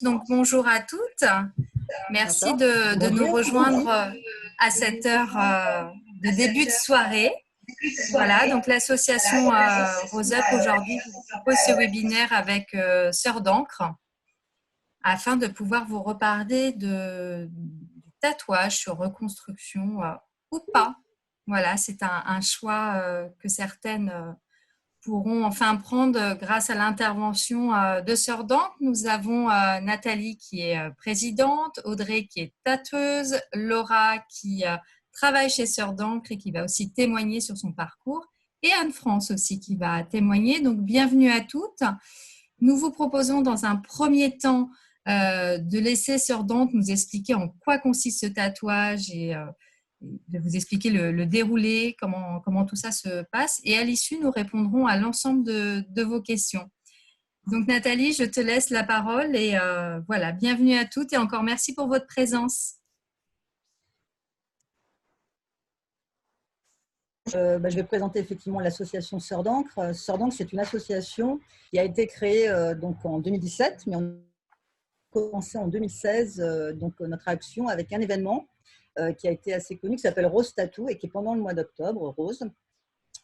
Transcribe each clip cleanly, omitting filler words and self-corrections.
Donc, bonjour à toutes. Merci D'accord. de nous Bonjour. rejoindre à cette heure de début de soirée. Voilà, donc l'association Rose Up aujourd'hui vous propose ce webinaire avec Sœur d'encre afin de pouvoir vous reparler du tatouage sur reconstruction ou pas. Voilà, c'est un choix que certaines pourront enfin prendre grâce à l'intervention de Sœur d'encre. Nous avons Nathalie qui est présidente, Audrey qui est tatoueuse, Laura qui travaille chez Sœur d'encre et qui va aussi témoigner sur son parcours, et Anne-France aussi qui va témoigner. Donc bienvenue à toutes. Nous vous proposons dans un premier temps de laisser Sœur d'encre nous expliquer en quoi consiste ce tatouage et de vous expliquer le déroulé, comment tout ça se passe. Et à l'issue, nous répondrons à l'ensemble de vos questions. Donc Nathalie, je te laisse la parole et voilà, bienvenue à toutes et encore merci pour votre présence. Je vais présenter effectivement l'association Sœur d'encre. Sœur d'encre, c'est une association qui a été créée donc en 2017, mais on a commencé en 2016 notre action avec un événement qui a été assez connu, qui s'appelle Rose Tattoo et qui est pendant le mois d'octobre, Rose.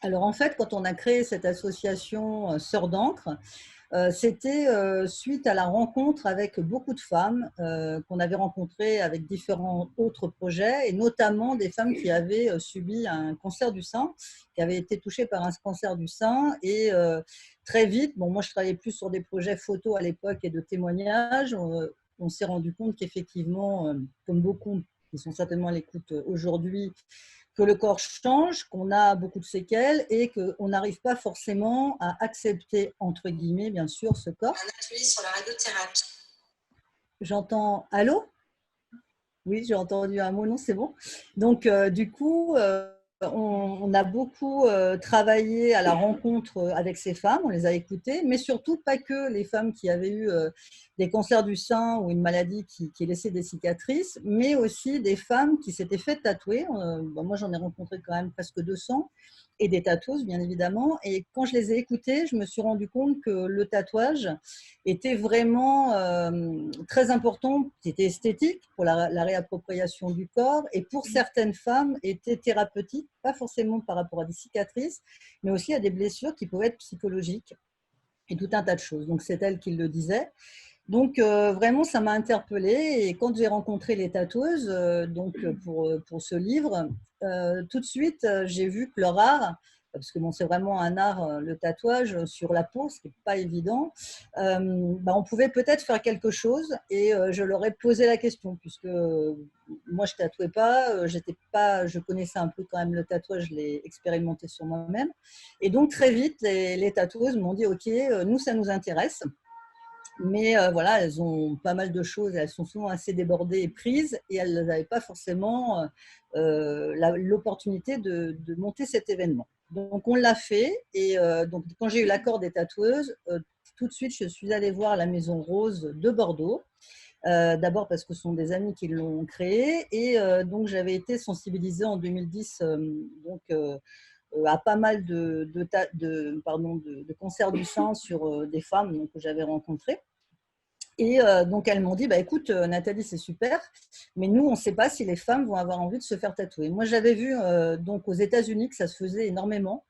Alors en fait, quand on a créé cette association Sœur d'encre, c'était suite à la rencontre avec beaucoup de femmes qu'on avait rencontrées avec différents autres projets, et notamment des femmes qui avaient subi un cancer du sein, qui avaient été touchées par un cancer du sein. Et très vite, bon, moi je travaillais plus sur des projets photos à l'époque et de témoignages, on s'est rendu compte qu'effectivement, comme beaucoup qui sont certainement à l'écoute aujourd'hui, que le corps change, qu'on a beaucoup de séquelles et qu'on n'arrive pas forcément à accepter, entre guillemets, bien sûr, ce corps. Un atelier sur la radiothérapie. J'entends allô? Oui, j'ai entendu un mot, non, c'est bon. Donc, du coup, on a beaucoup travaillé à la rencontre avec ces femmes, on les a écoutées, mais surtout pas que les femmes qui avaient eu des cancers du sein ou une maladie qui laissait des cicatrices, mais aussi des femmes qui s'étaient fait tatouer. Moi, j'en ai rencontré quand même presque 200, et des tatoueuses, bien évidemment. Et quand je les ai écoutées, je me suis rendu compte que le tatouage était vraiment très important. C'était esthétique pour la réappropriation du corps, et pour certaines femmes était thérapeutique, pas forcément par rapport à des cicatrices, mais aussi à des blessures qui pouvaient être psychologiques et tout un tas de choses. Donc c'est elle qui le disait. Donc vraiment, ça m'a interpellée, et quand j'ai rencontré les tatoueuses pour ce livre, tout de suite, j'ai vu que leur art, parce que bon, c'est vraiment un art, le tatouage sur la peau, ce qui n'est pas évident, on pouvait peut-être faire quelque chose. Et je leur ai posé la question, puisque moi, je ne tatouais pas, je connaissais un peu quand même le tatouage, je l'ai expérimenté sur moi-même. Et donc très vite, les tatoueuses m'ont dit, OK, nous, ça nous intéresse. Mais voilà, elles ont pas mal de choses, elles sont souvent assez débordées et prises, et elles n'avaient pas forcément l'opportunité de monter cet événement. Donc on l'a fait, et donc quand j'ai eu l'accord des tatoueuses, tout de suite je suis allée voir la Maison Rose de Bordeaux. D'abord parce que ce sont des amis qui l'ont créé, et donc j'avais été sensibilisée en 2010 à pas mal de cancers du sein sur des femmes donc, que j'avais rencontrées. Et donc, elles m'ont dit, bah, écoute, Nathalie, c'est super, mais nous, on ne sait pas si les femmes vont avoir envie de se faire tatouer. Moi, j'avais vu donc aux États-Unis que ça se faisait énormément.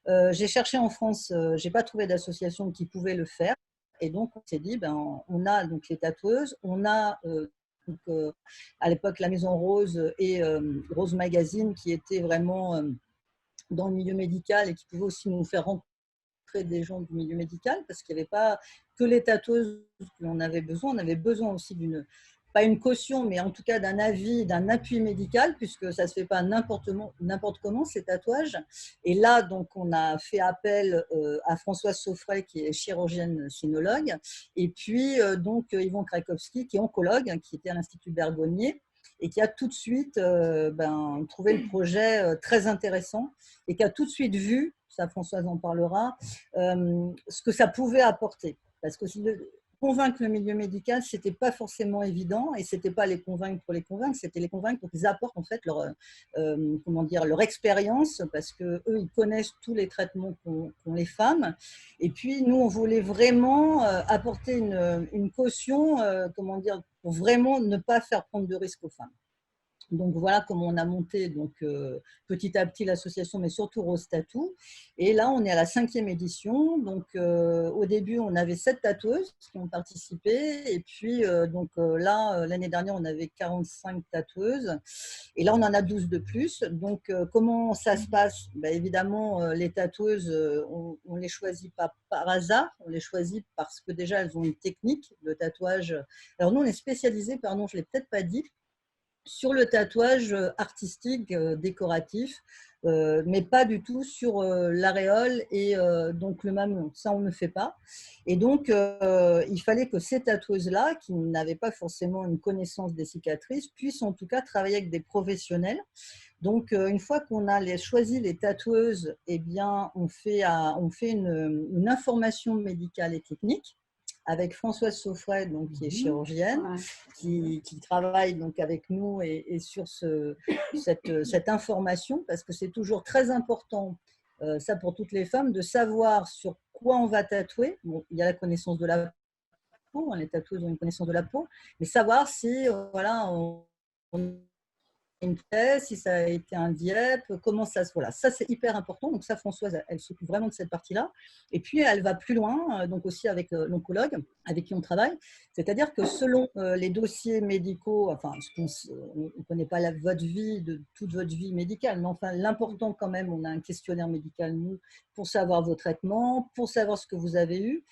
J'ai cherché en France, je n'ai pas trouvé d'association qui pouvait le faire. Et donc, on s'est dit, ben, on a donc les tatoueuses, on a à l'époque la Maison Rose et Rose Magazine, qui était vraiment dans le milieu médical et qui pouvait aussi nous faire rencontrer des gens du milieu médical, parce qu'il n'y avait pas que les tatoueuses qu'on avait besoin, on avait besoin aussi pas une caution, mais en tout cas d'un avis, d'un appui médical, puisque ça ne se fait pas n'importe comment, ces tatouages. Et là, donc, on a fait appel à Françoise Saufray, qui est chirurgienne cynologue, et puis donc Yvon Krakowski, qui est oncologue, qui était à l'Institut Bergonié, et qui a tout de suite trouvé le projet très intéressant, et qui a tout de suite vu, ça Françoise en parlera, ce que ça pouvait apporter. Parce que convaincre le milieu médical, ce n'était pas forcément évident, et ce n'était pas les convaincre pour les convaincre, c'était les convaincre pour qu'ils apportent en fait comment dire, leur expérience, parce qu'eux, ils connaissent tous les traitements qu'ont les femmes. Et puis, nous, on voulait vraiment apporter une caution, comment dire, pour vraiment ne pas faire prendre de risques aux femmes. Donc voilà comment on a monté donc, petit à petit l'association, mais surtout Rose Tattoo. Et là, on est à la 5e édition. Donc au début, on avait 7 tatoueuses qui ont participé. Et puis là, l'année dernière, on avait 45 tatoueuses. Et là, on en a 12 de plus. Donc comment ça se passe? Ben, évidemment, les tatoueuses, on ne les choisit pas par hasard. On les choisit parce que déjà, elles ont une technique de tatouage. Alors nous, on est spécialisé, pardon, je ne l'ai peut-être pas dit, sur le tatouage artistique, décoratif, mais pas du tout sur l'aréole et donc le mamelon. Ça, on ne fait pas. Et donc, il fallait que ces tatoueuses-là, qui n'avaient pas forcément une connaissance des cicatrices, puissent en tout cas travailler avec des professionnels. Donc, une fois qu'on a choisi les tatoueuses, eh bien, on fait une information médicale et technique avec Françoise Saufray, donc, qui est chirurgienne, qui travaille donc avec nous et sur cette information, parce que c'est toujours très important, ça pour toutes les femmes, de savoir sur quoi on va tatouer. Bon, il y a la connaissance de la peau, hein, les tatoueuses ont une connaissance de la peau, mais savoir si voilà, on une thèse, si ça a été un DIEP, comment ça se… Voilà, ça c'est hyper important. Donc ça, Françoise, elle s'occupe vraiment de cette partie-là. Et puis, elle va plus loin, donc aussi avec l'oncologue avec qui on travaille. C'est-à-dire que selon les dossiers médicaux, enfin, on ne connaît pas votre vie, toute votre vie médicale, mais enfin, l'important quand même, on a un questionnaire médical, nous, pour savoir vos traitements, pour savoir ce que vous avez eu.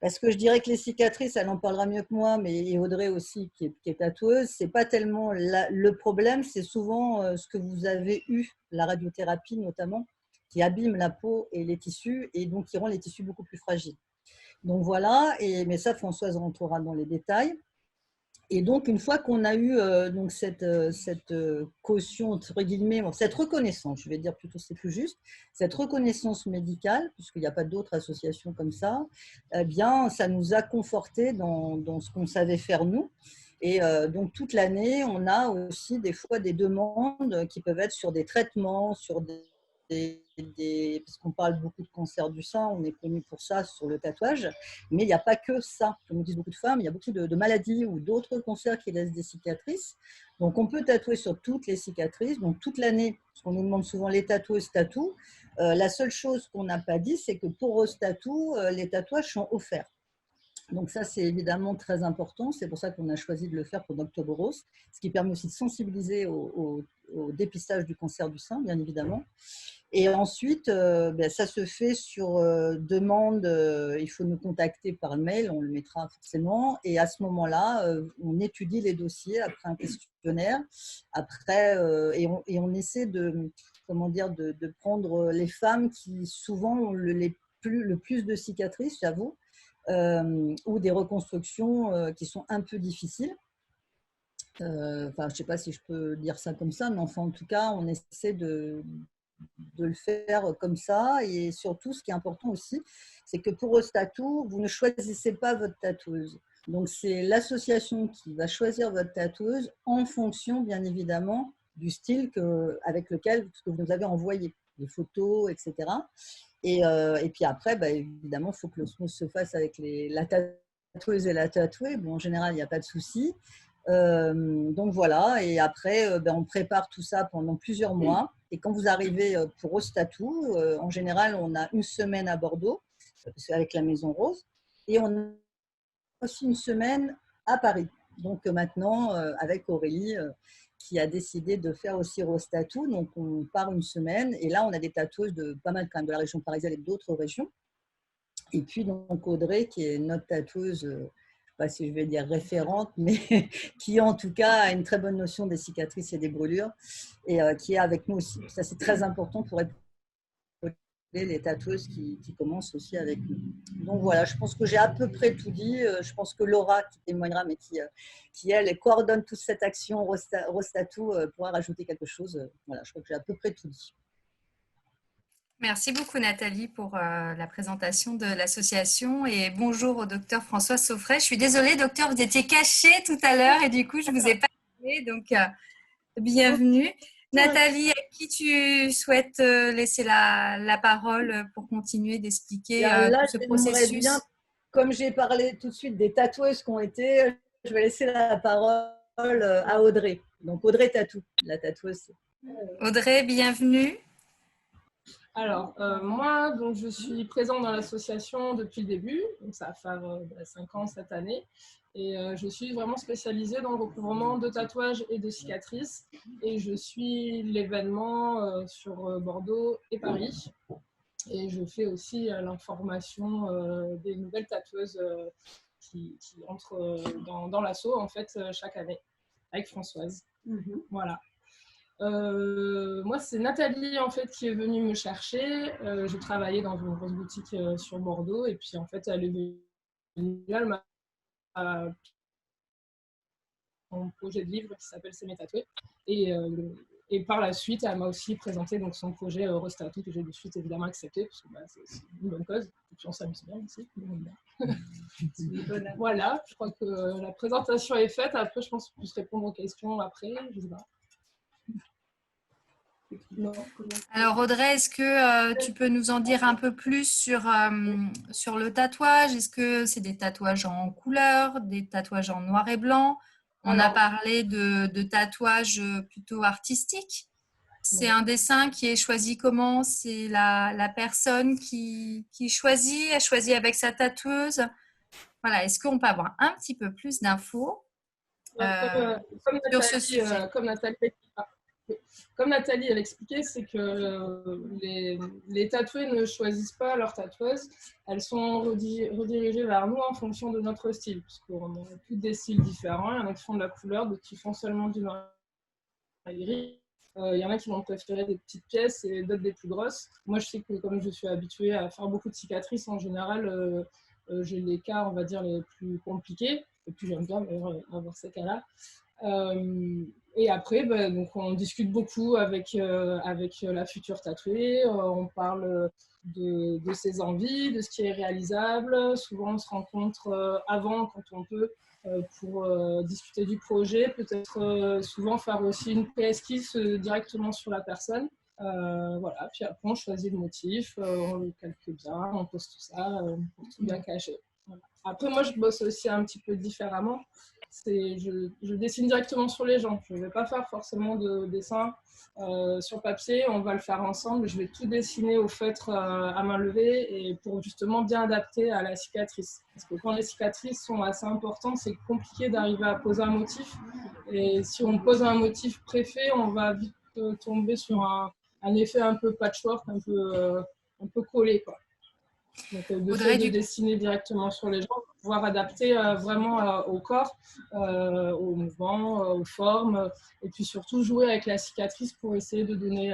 Parce que je dirais que les cicatrices, elle en parlera mieux que moi, mais Audrey aussi, qui est tatoueuse, c'est pas tellement le problème, c'est souvent ce que vous avez eu, la radiothérapie notamment, qui abîme la peau et les tissus, et donc qui rend les tissus beaucoup plus fragiles. Donc voilà, mais ça, Françoise rentrera dans les détails. Et donc, une fois qu'on a eu donc cette caution, entre guillemets, cette reconnaissance, je vais dire plutôt, c'est plus juste, cette reconnaissance médicale, puisqu'il n'y a pas d'autres associations comme ça, eh bien, ça nous a confortés dans ce qu'on savait faire nous. Et donc, toute l'année, on a aussi des fois des demandes qui peuvent être sur des traitements, sur parce qu'on parle beaucoup de cancer du sein, on est connu pour ça sur le tatouage, mais il n'y a pas que ça. Comme disent beaucoup de femmes, il y a beaucoup de maladies ou d'autres cancers qui laissent des cicatrices. Donc on peut tatouer sur toutes les cicatrices, donc toute l'année, parce qu'on nous demande souvent les tatoueuses tatouent. La seule chose qu'on n'a pas dit, c'est que pour Rose Tattoo, les tatouages sont offerts. Donc ça, c'est évidemment très important. C'est pour ça qu'on a choisi de le faire pour Octobre Rose, ce qui permet aussi de sensibiliser au dépistage du cancer du sein, bien évidemment. Et ensuite, ça se fait sur demande. Il faut nous contacter par mail, on le mettra forcément. Et à ce moment-là, on étudie les dossiers après un questionnaire. Après, et on essaie comment dire, de prendre les femmes qui souvent ont le plus de cicatrices, j'avoue, ou des reconstructions qui sont un peu difficiles. Enfin, je ne sais pas si je peux dire ça comme ça, mais enfin, en tout cas, on essaie de le faire comme ça. Et surtout, ce qui est important aussi, c'est que pour Rose Tattoo, vous ne choisissez pas votre tatoueuse. Donc, c'est l'association qui va choisir votre tatoueuse en fonction, bien évidemment, du style avec lequel que vous nous avez envoyé, les photos, etc. Et puis après, évidemment, il faut que l'osmose se fasse avec la tatoueuse et la tatouée. Bon, en général, il n'y a pas de souci. Donc voilà, et après, on prépare tout ça pendant plusieurs mois. Et quand vous arrivez pour Rose Tattoo, en général, on a une semaine à Bordeaux, avec la Maison Rose, et on a aussi une semaine à Paris. Donc maintenant, avec Aurélie, qui a décidé de faire aussi Rose Tattoo, donc on part une semaine, et là, on a des tatoueuses de pas mal quand même de la région parisienne et d'autres régions. Et puis donc Audrey, qui est notre tatoueuse, je ne sais pas si je vais dire référente, mais qui en tout cas a une très bonne notion des cicatrices et des brûlures, et qui est avec nous aussi. Ça, c'est très important pour épauler les tatoueuses qui commencent aussi avec nous. Donc voilà, je pense que j'ai à peu près tout dit. Je pense que Laura, qui témoignera, mais qui elle, coordonne toute cette action Rose Tattoo, pourra rajouter quelque chose. Voilà, je crois que j'ai à peu près tout dit. Merci beaucoup Nathalie pour la présentation de l'association et bonjour au docteur François Saufray. Je suis désolée docteur, vous étiez caché tout à l'heure et du coup je vous ai pas appelé, donc bienvenue. Nathalie, à qui tu souhaites laisser la parole pour continuer d'expliquer Bien, là, tout ce j'aimerais bien, processus? comme j'ai parlé tout de suite des tatoueuses qui ont été, je vais laisser la parole à Audrey. Donc Audrey Tatou, la tatoueuse. Audrey, bienvenue. Alors, moi, donc, je suis présente dans l'association depuis le début, donc ça va faire 5 ans cette année, et je suis vraiment spécialisée dans le recouvrement de tatouages et de cicatrices, et je suis l'événement sur Bordeaux et Paris, et je fais aussi l'information des nouvelles tatoueuses qui entrent dans l'asso, en fait, chaque année, avec Françoise. Voilà. Moi, c'est Nathalie en fait qui est venue me chercher. Je travaillais dans une grosse boutique sur Bordeaux et puis en fait, elle est venue, elle m'a un projet de livre qui s'appelle C'est mes tatoués et par la suite, elle m'a aussi présenté donc son projet Rose Tattoo que j'ai de suite évidemment accepté parce que c'est aussi une bonne cause et puis on s'amuse bien aussi. Voilà, je crois que la présentation est faite. Après, je pense que je peux répondre aux questions après. Je sais pas. Non. Alors Audrey, est-ce que tu peux nous en dire un peu plus sur le tatouage? Est-ce que c'est des tatouages en couleur, des tatouages en noir et blanc? On a parlé de tatouages plutôt artistiques. C'est un dessin qui est choisi comment? C'est la personne qui choisit, elle choisit avec sa tatoueuse. Voilà, est-ce qu'on peut avoir un petit peu plus d'infos sur ce sujet? Comme Nathalie elle expliquait, c'est que les tatoués ne choisissent pas leur tatoueuse, elles sont redirigées vers nous en fonction de notre style, parce qu'on a tous des styles différents, il y en a qui font de la couleur, d'autres qui font seulement du noir et gris. Il y en a qui vont préférer des petites pièces et d'autres des plus grosses. Moi, je sais que comme je suis habituée à faire beaucoup de cicatrices, en général, j'ai les cas, on va dire, les plus compliqués. Et puis, j'aime bien avoir ces cas-là. Et après, donc on discute beaucoup avec la future tatouée. On parle de ses envies, de ce qui est réalisable. Souvent, on se rencontre avant, quand on peut, pour discuter du projet. Peut-être souvent faire aussi une pré-esquisse directement sur la personne. Voilà. Puis après, on choisit le motif, on le calcule bien, on pose tout ça pour tout bien cacher. Voilà. Après, moi, je bosse aussi un petit peu différemment. Je dessine directement sur les gens. Je ne vais pas faire forcément de dessin sur papier. On va le faire ensemble. Je vais tout dessiner au feutre à main levée et pour justement bien adapter à la cicatrice. Parce que quand les cicatrices sont assez importantes, c'est compliqué d'arriver à poser un motif. Et si on pose un motif préfet, on va vite tomber sur un effet un peu patchwork, un peu collé, quoi. Donc, le fait de dessiner directement sur les gens, pouvoir adapter vraiment au corps, aux mouvements, aux formes, et puis surtout jouer avec la cicatrice pour essayer de donner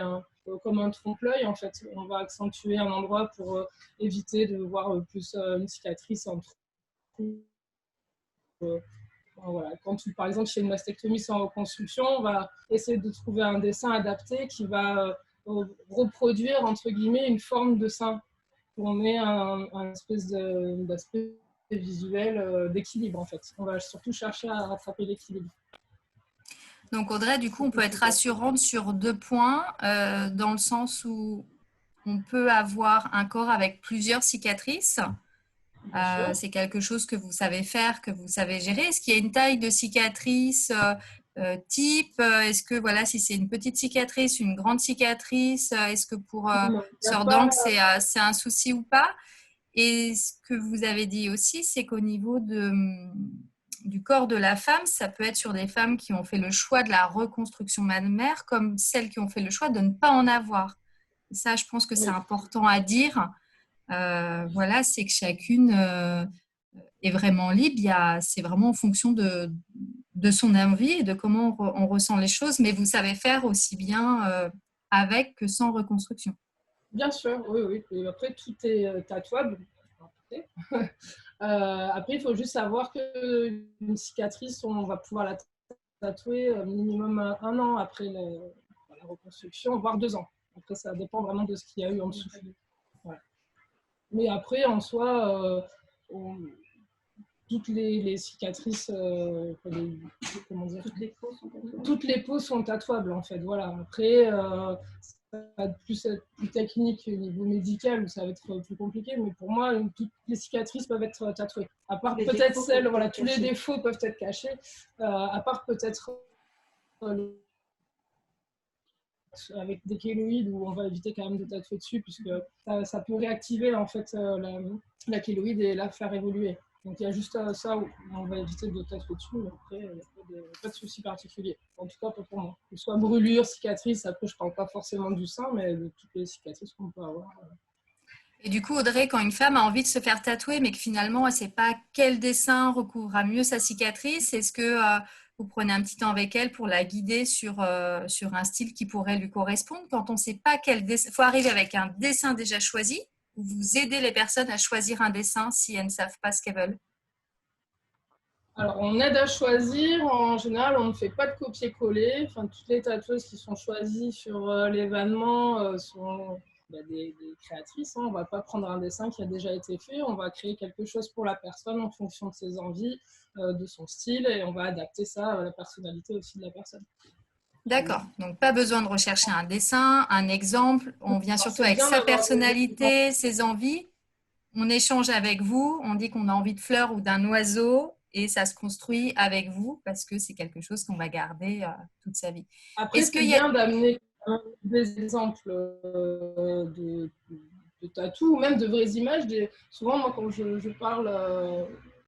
comme un trompe-l'œil. En fait, on va accentuer un endroit pour éviter de voir plus une cicatrice en trou. Voilà. Quand par exemple chez une mastectomie sans reconstruction, on va essayer de trouver un dessin adapté qui va reproduire entre guillemets une forme de sein. On ait un espèce d'aspect visuel d'équilibre en fait. On va surtout chercher à rattraper l'équilibre. Donc Audrey, du coup, on peut être rassurante sur 2 points, dans le sens où on peut avoir un corps avec plusieurs cicatrices. C'est quelque chose que vous savez faire, que vous savez gérer. Est-ce qu'il y a une taille de cicatrice type? Est-ce que, voilà, si c'est une petite cicatrice, une grande cicatrice, est-ce que pour Sœur d'Ancre, c'est un souci ou pas? Et ce que vous avez dit aussi, c'est qu'au niveau du corps de la femme, ça peut être sur des femmes qui ont fait le choix de la reconstruction mammaire, comme celles qui ont fait le choix de ne pas en avoir. Et ça, je pense que c'est important à dire. Voilà, c'est que chacune est vraiment libre. C'est vraiment en fonction de son envie et de comment on ressent les choses. Mais vous savez faire aussi bien avec que sans reconstruction. Bien sûr, oui, oui. Et après, tout est tatouable. Après, il faut juste savoir qu'une cicatrice, on va pouvoir la tatouer minimum 1 an après la reconstruction, voire 2 ans. Après, ça dépend vraiment de ce qu'il y a eu en dessous. Voilà. Mais après, en soi, toutes les cicatrices, comment dire, toutes les peaux sont tatouables en fait. Voilà. Après, ça va plus être plus technique au niveau médical où ça va être plus compliqué, mais pour moi, toutes les cicatrices peuvent être tatouées. À part peut-être celles, voilà, tous les défauts peuvent être cachés, à part peut-être avec des kéloïdes où on va éviter quand même de tatouer dessus puisque ça peut réactiver en fait la kéloïde et la faire évoluer. Donc il y a juste ça où on va éviter de tatouer dessus, mais après il n'y a pas de souci particulier. En tout cas pas pour moi. Que ce soit brûlure, cicatrice, après je parle pas forcément du sein, mais de toutes les cicatrices qu'on peut avoir. Et du coup, Audrey, quand une femme a envie de se faire tatouer, mais que finalement, elle ne sait pas quel dessin recouvrira mieux sa cicatrice, est-ce que vous prenez un petit temps avec elle pour la guider sur un style qui pourrait lui correspondre? Quand on ne sait pas quel dessin, il faut arriver avec un dessin déjà choisi, ou vous aidez les personnes à choisir un dessin si elles ne savent pas ce qu'elles veulent? Alors, on aide à choisir. En général, on ne fait pas de copier-coller. Enfin, toutes les tatoueuses qui sont choisies sur l'événement sont des créatrices. Hein. On ne va pas prendre un dessin qui a déjà été fait. On va créer quelque chose pour la personne en fonction de ses envies, de son style, et on va adapter ça à la personnalité aussi de la personne. D'accord. Donc, pas besoin de rechercher un dessin, un exemple. On vient surtout avec bien sa d'avoir des personnalité, ses envies. On échange avec vous. On dit qu'on a envie de fleurs ou d'un oiseau et ça se construit avec vous parce que c'est quelque chose qu'on va garder toute sa vie. Après, Est-ce c'est qu'il y a... bien d'amener des exemples de tatou ou même de vraies images. Souvent, moi, quand je parle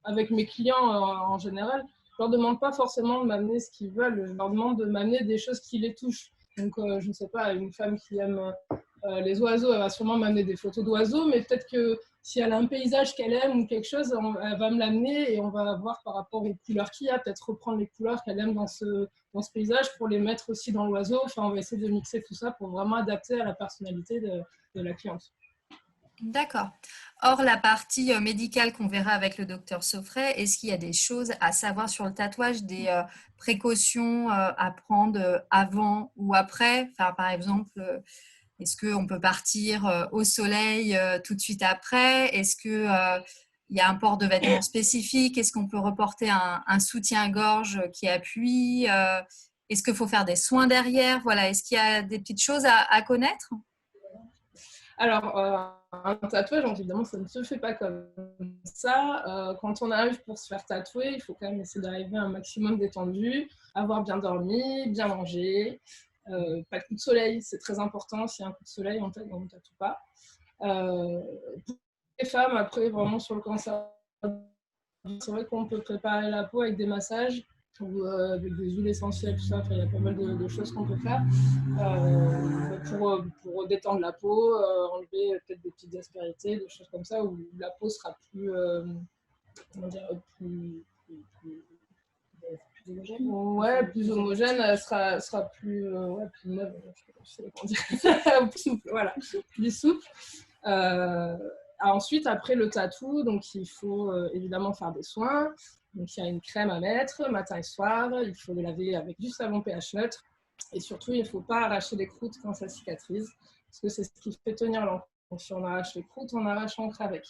avec mes clients en général, je leur demande pas forcément de m'amener ce qu'ils veulent. Je leur demande de m'amener des choses qui les touchent. Donc, je ne sais pas, une femme qui aime les oiseaux, elle va sûrement m'amener des photos d'oiseaux, mais peut-être que si elle a un paysage qu'elle aime ou quelque chose, elle va me l'amener et on va voir par rapport aux couleurs qu'il y a, peut-être reprendre les couleurs qu'elle aime dans ce paysage pour les mettre aussi dans l'oiseau. Enfin, on va essayer de mixer tout ça pour vraiment adapter à la personnalité de la cliente. D'accord. Or, la partie médicale qu'on verra avec le docteur Soffray, est-ce qu'il y a des choses à savoir sur le tatouage, des précautions à prendre avant ou après? Enfin, par exemple, est-ce qu'on peut partir au soleil tout de suite après? Est-ce qu'il y a un port de vêtements spécifique? Est-ce qu'on peut reporter un soutien-gorge qui appuie? Est-ce qu'il faut faire des soins derrière? Voilà. Est-ce qu'il y a des petites choses à connaître? Alors, un tatouage, évidemment, ça ne se fait pas comme ça. Quand on arrive pour se faire tatouer, il faut quand même essayer d'arriver à un maximum détendu, avoir bien dormi, bien mangé, pas de coup de soleil, c'est très important. S'il y a un coup de soleil, on ne tatoue pas. Pour les femmes, après, vraiment sur le cancer, c'est vrai qu'on peut préparer la peau avec des massages ou avec des huiles essentielles, tout ça. Enfin, il y a pas mal de choses qu'on peut faire pour détendre la peau, enlever peut-être des petites aspérités, des choses comme ça, où la peau sera plus, comment dire, plus homogène. Ouais, plus homogène, elle sera plus, plus neuve, je sais pas comment dire, plus souple, voilà, plus souple. Ensuite, après le tatou, donc il faut évidemment faire des soins. Donc il y a une crème à mettre matin et soir. Il faut le laver avec du savon pH neutre. Et surtout, il ne faut pas arracher les croûtes quand ça cicatrise, parce que c'est ce qui fait tenir l'encre. Donc si on arrache les croûtes, on arrache l'encre avec.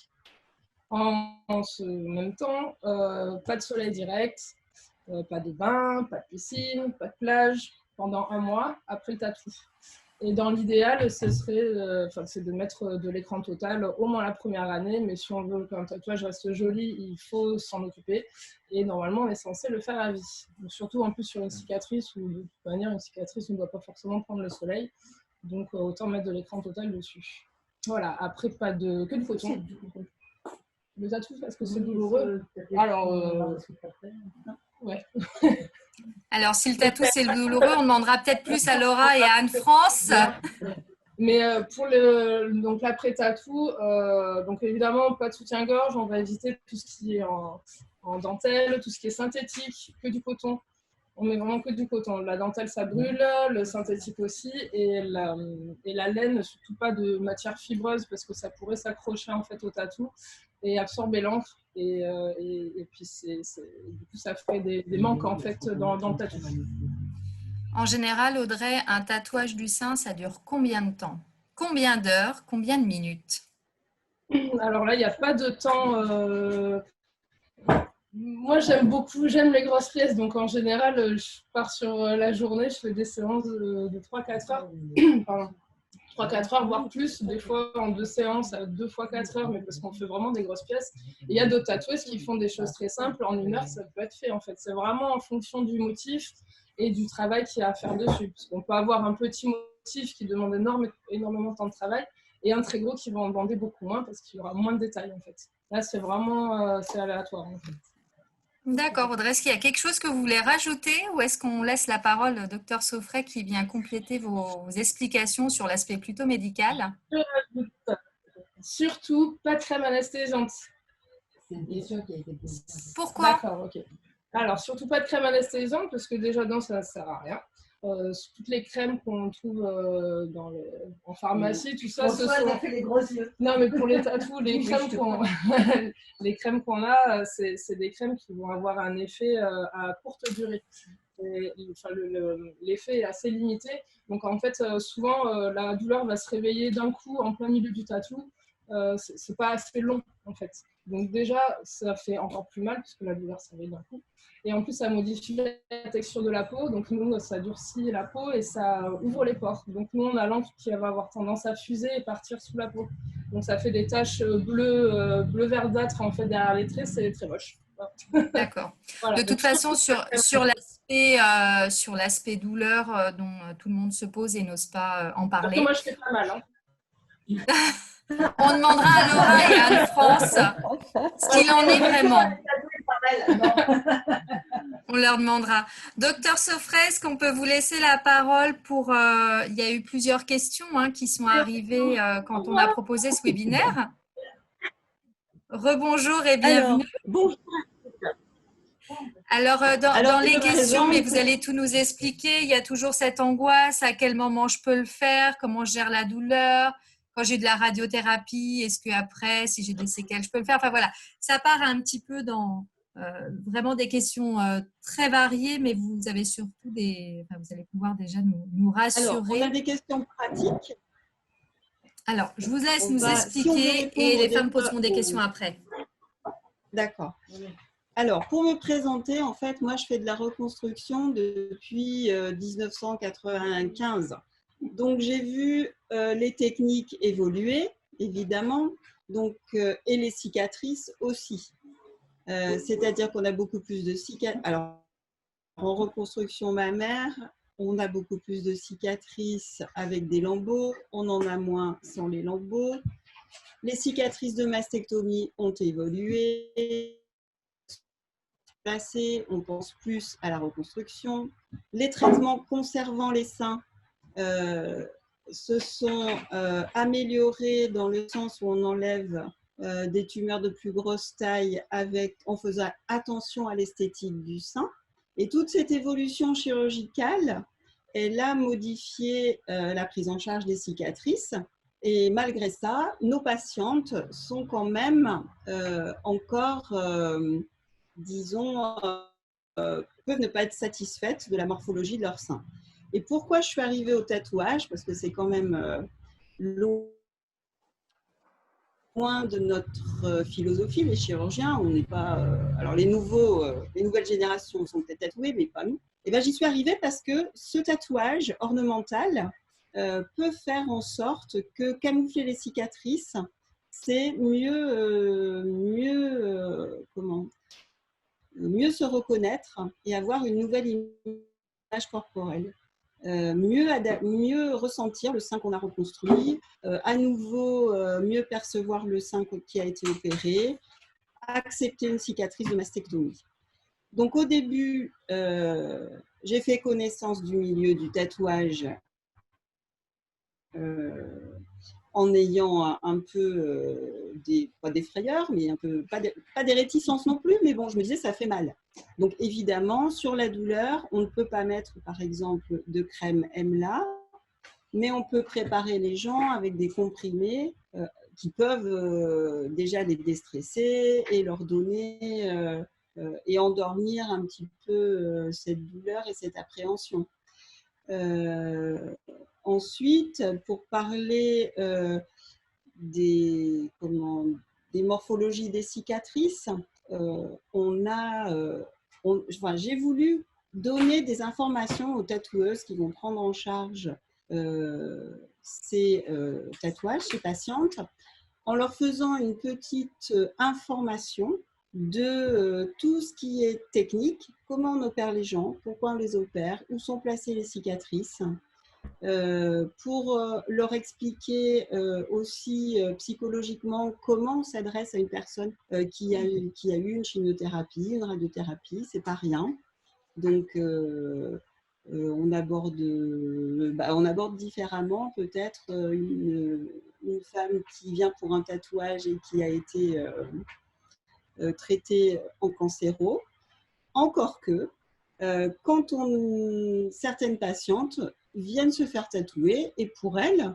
En ce même temps, pas de soleil direct, pas de bain, pas de piscine, pas de plage pendant 1 mois après le tatou. Et dans l'idéal, ce serait c'est de mettre de l'écran total au moins la première année, mais si on veut qu'un tatouage reste joli, il faut s'en occuper. Et normalement, on est censé le faire à vie. Donc, surtout en plus sur une cicatrice, où de toute manière, une cicatrice, on ne doit pas forcément prendre le soleil. Donc autant mettre de l'écran total dessus. Voilà, après, pas que du coton. Le tatou, est-ce que c'est douloureux? Alors, ouais. Alors, si le tatou, c'est douloureux, on demandera peut-être plus à Laura et à Anne-France. Mais pour donc l'après-tatou, donc évidemment, pas de soutien-gorge. On va éviter tout ce qui est en dentelle, tout ce qui est synthétique, que du coton. On met vraiment que du coton. La dentelle, ça brûle, le synthétique aussi, et la laine, surtout pas de matière fibreuse parce que ça pourrait s'accrocher en fait au tatou et absorber l'encre. Et puis du coup, ça ferait des manques en fait dans le tatou. En général, Audrey, un tatouage du sein, ça dure combien de temps? Combien d'heures? Combien de minutes? Alors là, il n'y a pas de temps. Moi, j'aime les grosses pièces. Donc en général, je pars sur la journée, je fais des séances de 3-4 heures. Pardon. 3-4 heures, voire plus, des fois en 2 séances, à 2 fois 4 heures, mais parce qu'on fait vraiment des grosses pièces. Et il y a d'autres tatoueuses qui font des choses très simples, en 1 heure, ça peut être fait en fait. C'est vraiment en fonction du motif et du travail qu'il y a à faire dessus. Parce qu'on peut avoir un petit motif qui demande énormément de temps de travail et un très gros qui va en demander beaucoup moins parce qu'il y aura moins de détails en fait. Là, c'est vraiment c'est aléatoire en fait. D'accord, Audrey. Est-ce qu'il y a quelque chose que vous voulez rajouter ou est-ce qu'on laisse la parole au docteur Saufray qui vient compléter vos explications sur l'aspect plutôt médical? Surtout, pas de crème anesthésiante. C'est une question qui a été posée. Pourquoi? D'accord, ok. Alors, surtout pas de crème anesthésiante parce que déjà, non, ça ne sert à rien. Toutes les crèmes qu'on trouve en pharmacie, tout ça, ce sont... fait les gros yeux. Non, mais pour les tatous, les crèmes qu'on a, c'est des crèmes qui vont avoir un effet à courte durée. L'effet est assez limité. Donc, en fait, souvent, la douleur va se réveiller d'un coup en plein milieu du tatou. C'est pas assez long, en fait. Donc, déjà, ça fait encore plus mal puisque la douleur se réveille d'un coup. Et en plus, ça modifie la texture de la peau. Donc, nous, ça durcit la peau et ça ouvre les pores. Donc, nous, on a l'encre qui va avoir tendance à fuser et partir sous la peau. Donc, ça fait des taches bleu verdâtre en fait derrière les traits. C'est très moche. D'accord. Voilà. De toute façon, sur l'aspect douleur dont tout le monde se pose et n'ose pas en Après, parler, moi, je fais pas mal. on demandera à Laura et à Anne-France ce qu'il en est vraiment. On leur demandera. Docteur Saufray, est-ce qu'on peut vous laisser la parole pour... il y a eu plusieurs questions qui sont arrivées quand on a proposé ce webinaire. Rebonjour et bienvenue. Bonjour. Alors, dans les questions, mais vous allez tout nous expliquer, il y a toujours cette angoisse, à quel moment je peux le faire, comment je gère la douleur, quand j'ai de la radiothérapie, est-ce qu'après, si j'ai des séquelles, je peux le faire. Enfin voilà, ça part un petit peu dans vraiment des questions très variées, mais vous avez surtout vous allez pouvoir déjà nous rassurer. Alors, on a des questions pratiques. Alors, je vous laisse nous expliquer et les femmes poseront des questions après. D'accord. Alors, pour me présenter, en fait, moi, je fais de la reconstruction depuis 1995. Donc, j'ai vu les techniques évoluer, évidemment, donc, et les cicatrices aussi. C'est-à-dire qu'on a beaucoup plus de cicatrices. Alors, en reconstruction mammaire, on a beaucoup plus de cicatrices avec des lambeaux, on en a moins sans les lambeaux. Les cicatrices de mastectomie ont évolué. On pense plus à la reconstruction. Les traitements conservant les seins se sont améliorés dans le sens où on enlève des tumeurs de plus grosse taille en faisant attention à l'esthétique du sein. Et toute cette évolution chirurgicale, elle a modifié la prise en charge des cicatrices. Et malgré ça, nos patientes sont quand même encore, disons, peuvent ne pas être satisfaites de la morphologie de leur sein. Et pourquoi je suis arrivée au tatouage? Parce que c'est quand même loin de notre philosophie, les chirurgiens. On n'est pas. Alors, les nouvelles générations sont peut-être tatouées, mais pas nous. Et bien, j'y suis arrivée parce que ce tatouage ornemental peut faire en sorte que camoufler les cicatrices, c'est mieux se reconnaître et avoir une nouvelle image corporelle. Mieux ressentir le sein qu'on a reconstruit, à nouveau mieux percevoir le sein qui a été opéré, accepter une cicatrice de mastectomie. Donc au début, j'ai fait connaissance du milieu du tatouage en ayant un peu pas des frayeurs, mais un peu pas des réticences non plus, mais bon, je me disais ça fait mal. Donc évidemment, sur la douleur, on ne peut pas mettre par exemple de crème EMLA, mais on peut préparer les gens avec des comprimés qui peuvent déjà les déstresser et leur donner et endormir un petit peu cette douleur et cette appréhension. Ensuite, pour parler des morphologies des cicatrices, j'ai voulu donner des informations aux tatoueuses qui vont prendre en charge ces tatouages, ces patientes, en leur faisant une petite information de tout ce qui est technique, comment on opère les gens, pourquoi on les opère, où sont placées les cicatrices, pour leur expliquer aussi psychologiquement comment on s'adresse à une personne qui a eu une chimiothérapie, une radiothérapie, c'est pas rien. Donc, on aborde différemment peut-être une femme qui vient pour un tatouage et qui a été traitée en cancéro. Encore que, quand certaines patientes viennent se faire tatouer et pour elles,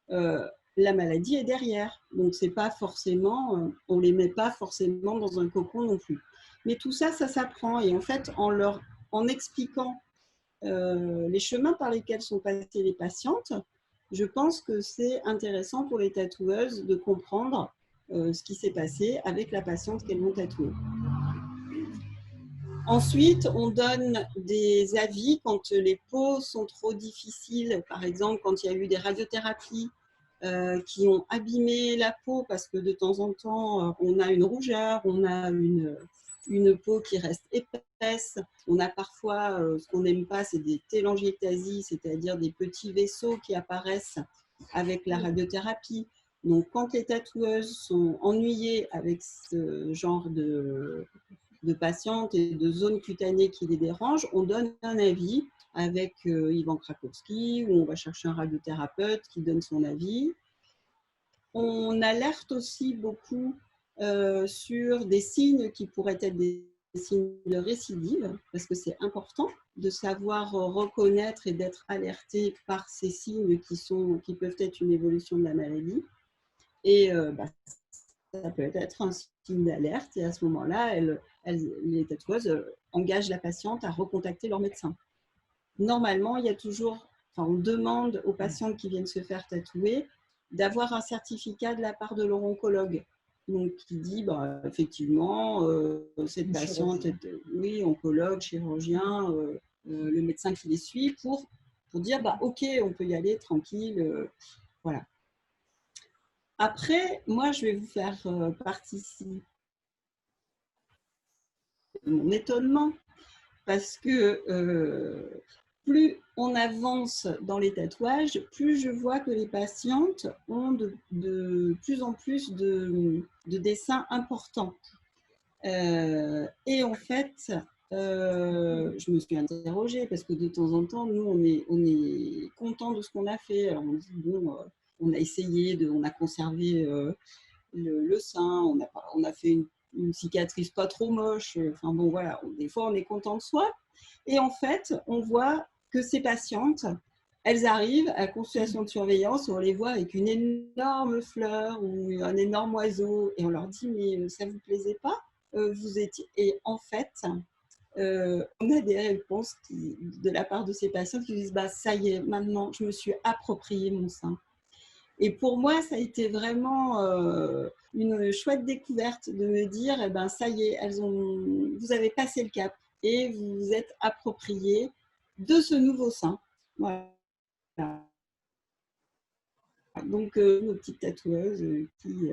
la maladie est derrière. Donc, c'est pas forcément, on les met pas forcément dans un cocon non plus. Mais tout ça, ça s'apprend. Et en fait, en expliquant les chemins par lesquels sont passées les patientes, je pense que c'est intéressant pour les tatoueuses de comprendre ce qui s'est passé avec la patiente qu'elles vont tatouer. Ensuite, on donne des avis quand les peaux sont trop difficiles. Par exemple, quand il y a eu des radiothérapies qui ont abîmé la peau parce que de temps en temps, on a une rougeur, on a une peau qui reste épaisse. On a parfois, ce qu'on n'aime pas, c'est des télangiectasies, c'est-à-dire des petits vaisseaux qui apparaissent avec la radiothérapie. Donc, quand les tatoueuses sont ennuyées avec ce genre de patientes et de zones cutanées qui les dérangent, on donne un avis avec Ivan Krakowski, où on va chercher un radiothérapeute qui donne son avis. On alerte aussi beaucoup sur des signes qui pourraient être des signes de récidive, parce que c'est important de savoir reconnaître et d'être alerté par ces signes qui peuvent être une évolution de la maladie. Et ça peut être un signe d'alerte, et à ce moment-là, les tatoueuses engagent la patiente à recontacter leur médecin. Normalement, on demande aux patientes qui viennent se faire tatouer d'avoir un certificat de la part de leur oncologue. Donc, qui dit, effectivement, cette patiente est, oui, oncologue, chirurgien, le médecin qui les suit, pour dire, ok, on peut y aller tranquille, voilà. Après, moi, je vais vous faire participer de mon étonnement, parce que plus on avance dans les tatouages, plus je vois que les patientes ont de plus en plus de dessins importants. Et en fait, je me suis interrogée, parce que de temps en temps, nous, on est content de ce qu'on a fait. Alors, on dit, bon, on a essayé, on a conservé le sein, on a fait une cicatrice pas trop moche. Enfin bon, voilà, des fois, on est content de soi. Et en fait, on voit que ces patientes, elles arrivent à la consultation de surveillance, on les voit avec une énorme fleur ou un énorme oiseau, et on leur dit, mais ça ne vous plaisait pas Et en fait, on a des réponses de la part de ces patientes qui disent, ça y est, maintenant, je me suis approprié mon sein. Et pour moi, ça a été vraiment une chouette découverte de me dire, ça y est, vous avez passé le cap et vous vous êtes approprié de ce nouveau sein. Voilà. Donc, nos petites tatoueuses qui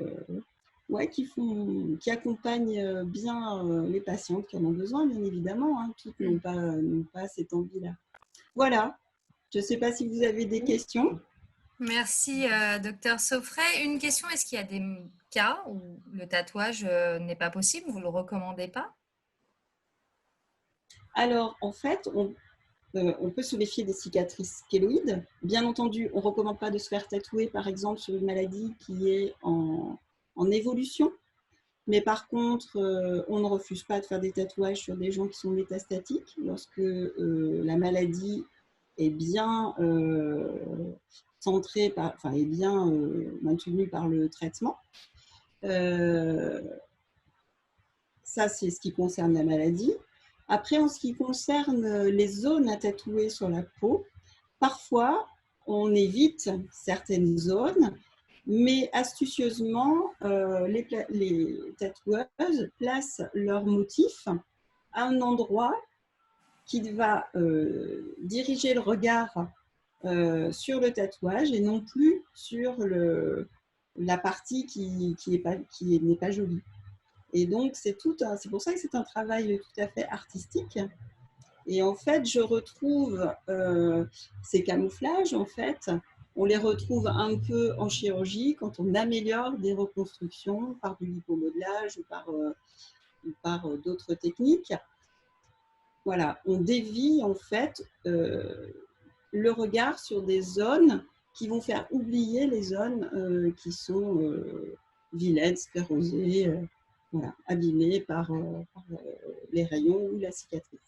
accompagnent bien les patientes qui en ont besoin, bien évidemment. Hein. Toutes n'ont pas cette envie-là. Voilà. Je ne sais pas si vous avez des questions. Merci, docteur Saufray. Une question, est-ce qu'il y a des cas où le tatouage n'est pas possible, vous ne le recommandez pas? Alors, en fait, on peut se méfier des cicatrices kéloïdes. Bien entendu, on ne recommande pas de se faire tatouer, par exemple, sur une maladie qui est en évolution. Mais par contre, on ne refuse pas de faire des tatouages sur des gens qui sont métastatiques lorsque la maladie est bien centrée, est bien maintenue par le traitement. Ça, c'est ce qui concerne la maladie. Après, en ce qui concerne les zones à tatouer sur la peau, parfois, on évite certaines zones, mais astucieusement, les tatoueuses placent leur motif à un endroit qui va diriger le regard sur le tatouage et non plus sur la partie qui n'est pas jolie. Et donc, c'est pour ça que c'est un travail tout à fait artistique. Et en fait, je retrouve ces camouflages, en fait, on les retrouve un peu en chirurgie quand on améliore des reconstructions par du lipomodelage ou par d'autres techniques. Voilà, on dévie en fait le regard sur des zones qui vont faire oublier les zones qui sont vilaines, sclérosées, voilà, abîmées par les rayons ou la cicatrice.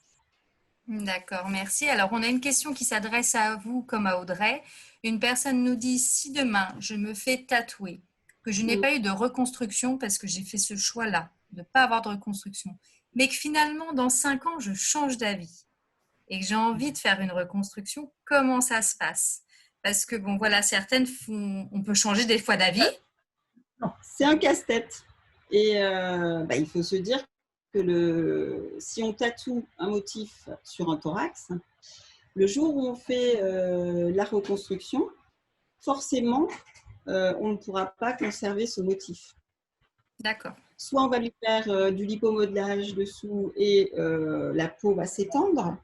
D'accord, merci. Alors, on a une question qui s'adresse à vous comme à Audrey. Une personne nous dit, si demain je me fais tatouer, que je n'ai pas eu de reconstruction parce que j'ai fait ce choix-là, de ne pas avoir de reconstruction, mais que finalement, dans 5 ans, je change d'avis et que j'ai envie de faire une reconstruction, comment ça se passe? Parce que, bon, voilà, certaines font, on peut changer des fois d'avis. C'est un casse-tête. Et il faut se dire que si on tatoue un motif sur un thorax, le jour où on fait la reconstruction, forcément, on ne pourra pas conserver ce motif. D'accord. Soit on va lui faire du lipomodelage dessous et la peau va s'étendre,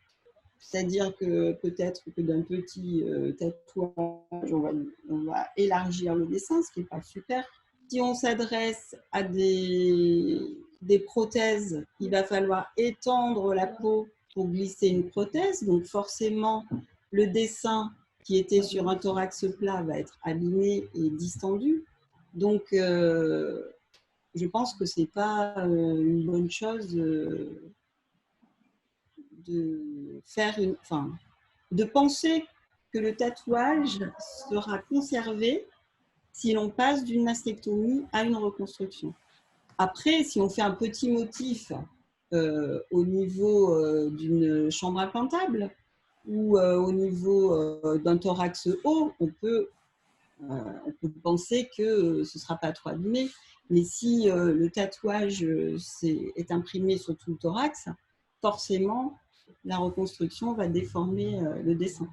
c'est-à-dire que peut-être que d'un petit tatouage, on va élargir le dessin, ce qui n'est pas super. Si on s'adresse à des prothèses, il va falloir étendre la peau pour glisser une prothèse. Donc forcément, le dessin qui était sur un thorax plat va être abîmé et distendu. Donc, je pense que ce n'est pas une bonne chose de penser que le tatouage sera conservé si l'on passe d'une mastectomie à une reconstruction. Après, si on fait un petit motif au niveau d'une chambre implantable ou au niveau d'un thorax haut, on peut penser que ce ne sera pas trop abîmé. Mais si le tatouage est imprimé sur tout le thorax, forcément, la reconstruction va déformer le dessin.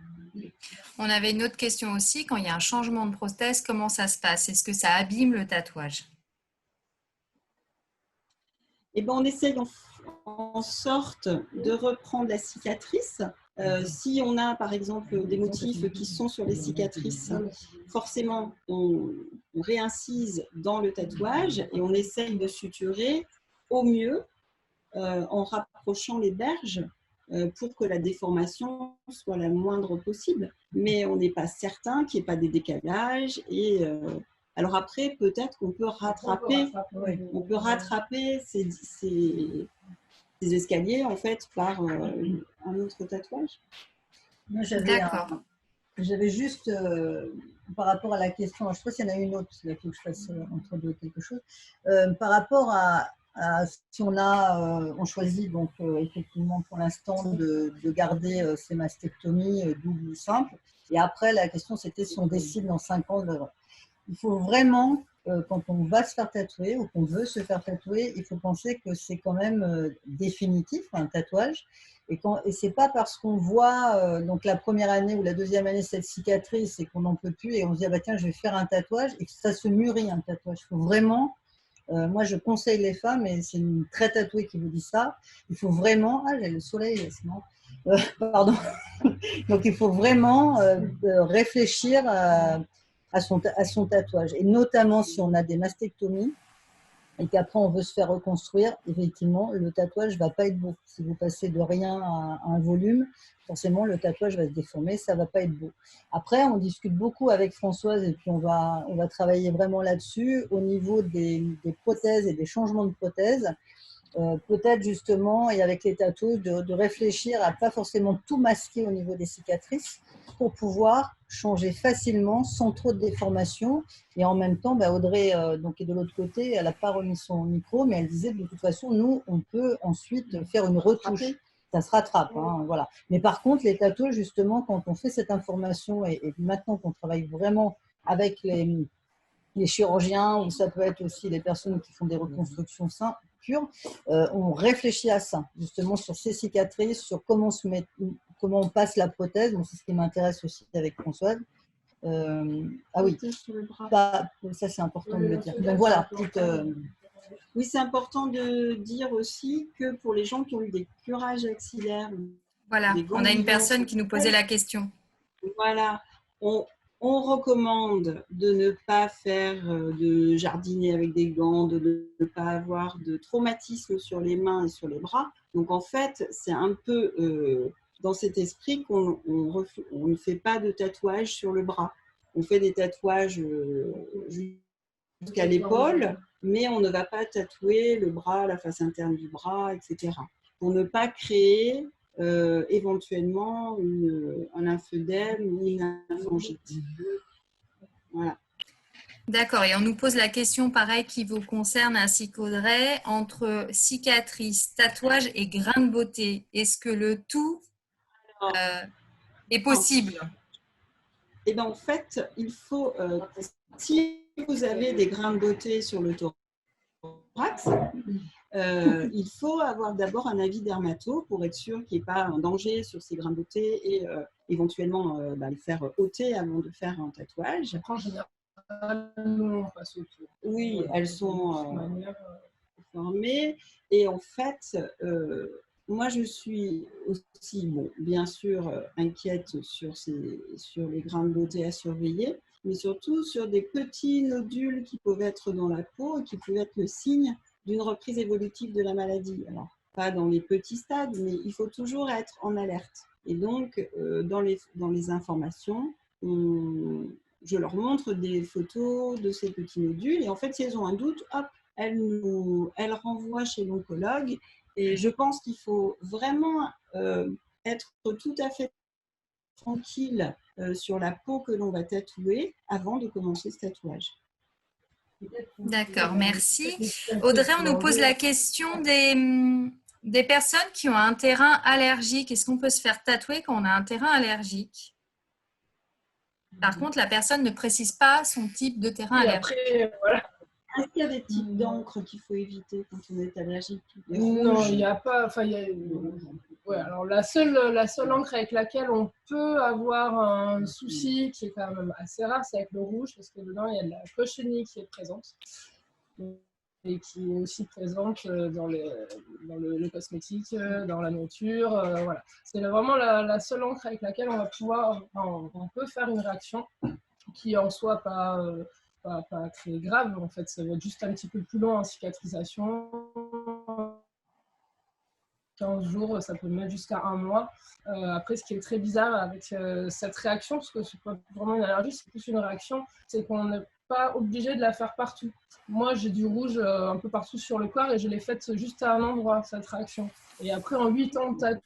On avait une autre question aussi. Quand il y a un changement de prothèse, comment ça se passe? Est-ce que ça abîme le tatouage? Eh ben, on essaye en sorte de reprendre la cicatrice. Si on a par exemple des motifs qui sont sur les cicatrices, forcément on réincise dans le tatouage et on essaye de suturer au mieux en rapprochant les berges pour que la déformation soit la moindre possible. Mais on n'est pas certain qu'il n'y ait pas des décalages. Et alors après, peut-être qu'on peut rattraper, ces escaliers en fait par un autre tatouage. Moi, D'accord. j'avais juste, par rapport à la question, je ne sais pas s'il y en a une autre, parce qu'il faut que je fasse entre deux quelque chose, par rapport à si on choisit donc effectivement pour l'instant de garder ces mastectomies doubles ou simples, et après la question c'était si on décide dans 5 ans il faut vraiment, quand on va se faire tatouer ou qu'on veut se faire tatouer, il faut penser que c'est quand même définitif, un tatouage. Et ce n'est pas parce qu'on voit donc la première année ou la deuxième année cette cicatrice et qu'on n'en peut plus et on se dit ah bah tiens je vais faire un tatouage et que ça se mûrit un tatouage. Il faut vraiment, moi je conseille les femmes et c'est une très tatouée qui vous dit ça, il faut vraiment, j'ai le soleil sinon, pardon, donc il faut vraiment réfléchir à son tatouage. Et notamment si on a des mastectomies et qu'après on veut se faire reconstruire, effectivement, le tatouage ne va pas être beau. Si vous passez de rien à un volume, forcément le tatouage va se déformer, ça ne va pas être beau. Après, on discute beaucoup avec Françoise et puis on va travailler vraiment là-dessus au niveau des prothèses et des changements de prothèses. Peut-être justement, et avec les tatouages, de réfléchir à pas forcément tout masquer au niveau des cicatrices pour pouvoir changer facilement sans trop de déformation. Et en même temps, Audrey donc, est de l'autre côté, elle n'a pas remis son micro, mais elle disait de toute façon, nous, on peut ensuite faire une retouche. ça se rattrape. Hein, voilà. Mais par contre, les tatouages, justement, quand on fait cette information et maintenant qu'on travaille vraiment avec les chirurgiens, ou ça peut être aussi les personnes qui font des reconstructions pures, on réfléchit à ça, justement sur ces cicatrices, sur comment comment on passe la prothèse. Donc, c'est ce qui m'intéresse aussi avec Françoise. Ah oui, ça c'est important de le dire. Donc voilà, oui, c'est important de dire aussi que pour les gens qui ont eu des curages axillaires, voilà, on a une personne qui nous posait la question. Voilà, on recommande de ne pas faire de jardiner avec des gants, de ne pas avoir de traumatisme sur les mains et sur les bras. Donc en fait, c'est un peu dans cet esprit qu'on ne fait pas de tatouage sur le bras. On fait des tatouages jusqu'à l'épaule, mais on ne va pas tatouer le bras, la face interne du bras, etc. Pour ne pas créer éventuellement un lymphœdème ou une lymphangite. Voilà. D'accord, et on nous pose la question pareil qui vous concerne ainsi qu'Audrey, entre cicatrices, tatouages et grains de beauté, est-ce que le tout est possible? Et bien en fait, il faut, si vous avez des grains de beauté sur le thorax, il faut avoir d'abord un avis dermato pour être sûr qu'il n'y ait pas un danger sur ces grains de beauté et éventuellement les faire ôter avant de faire un tatouage. En général, on passe autour. Oui, elles sont formées. Et en fait, moi je suis aussi, bon, bien sûr, inquiète sur les grains de beauté à surveiller, mais surtout sur des petits nodules qui peuvent être dans la peau et qui peuvent être le signe d'une reprise évolutive de la maladie. Alors, pas dans les petits stades, mais il faut toujours être en alerte. Et donc, dans les informations, je leur montre des photos de ces petits nodules. Et en fait, si elles ont un doute, hop, elles renvoient chez l'oncologue. Et je pense qu'il faut vraiment être tout à fait tranquille sur la peau que l'on va tatouer avant de commencer ce tatouage. D'accord, merci. Audrey, on nous pose la question des personnes qui ont un terrain allergique. Est-ce qu'on peut se faire tatouer quand on a un terrain allergique? Par contre, la personne ne précise pas son type de terrain allergique. Après, voilà. Est-ce qu'il y a des types d'encre qu'il faut éviter quand on est allergique? Non, il n'y a pas. Enfin, ouais, alors la seule encre avec laquelle on peut avoir un souci, qui est quand même assez rare, c'est avec le rouge, parce que dedans il y a de la cochenille qui est présente et qui est aussi présente dans le cosmétique, dans la nourriture. Voilà. C'est vraiment la seule encre avec laquelle on peut faire une réaction qui en soit pas très grave. En fait, ça va être juste un petit peu plus long en cicatrisation. 15 jours, ça peut mettre jusqu'à 1 mois. Après, ce qui est très bizarre avec cette réaction, parce que c'est pas vraiment une allergie, c'est plus une réaction, c'est qu'on n'est pas obligé de la faire partout. Moi, j'ai du rouge un peu partout sur le corps et je l'ai faite juste à un endroit, cette réaction. Et après, en 8 ans de tatouage,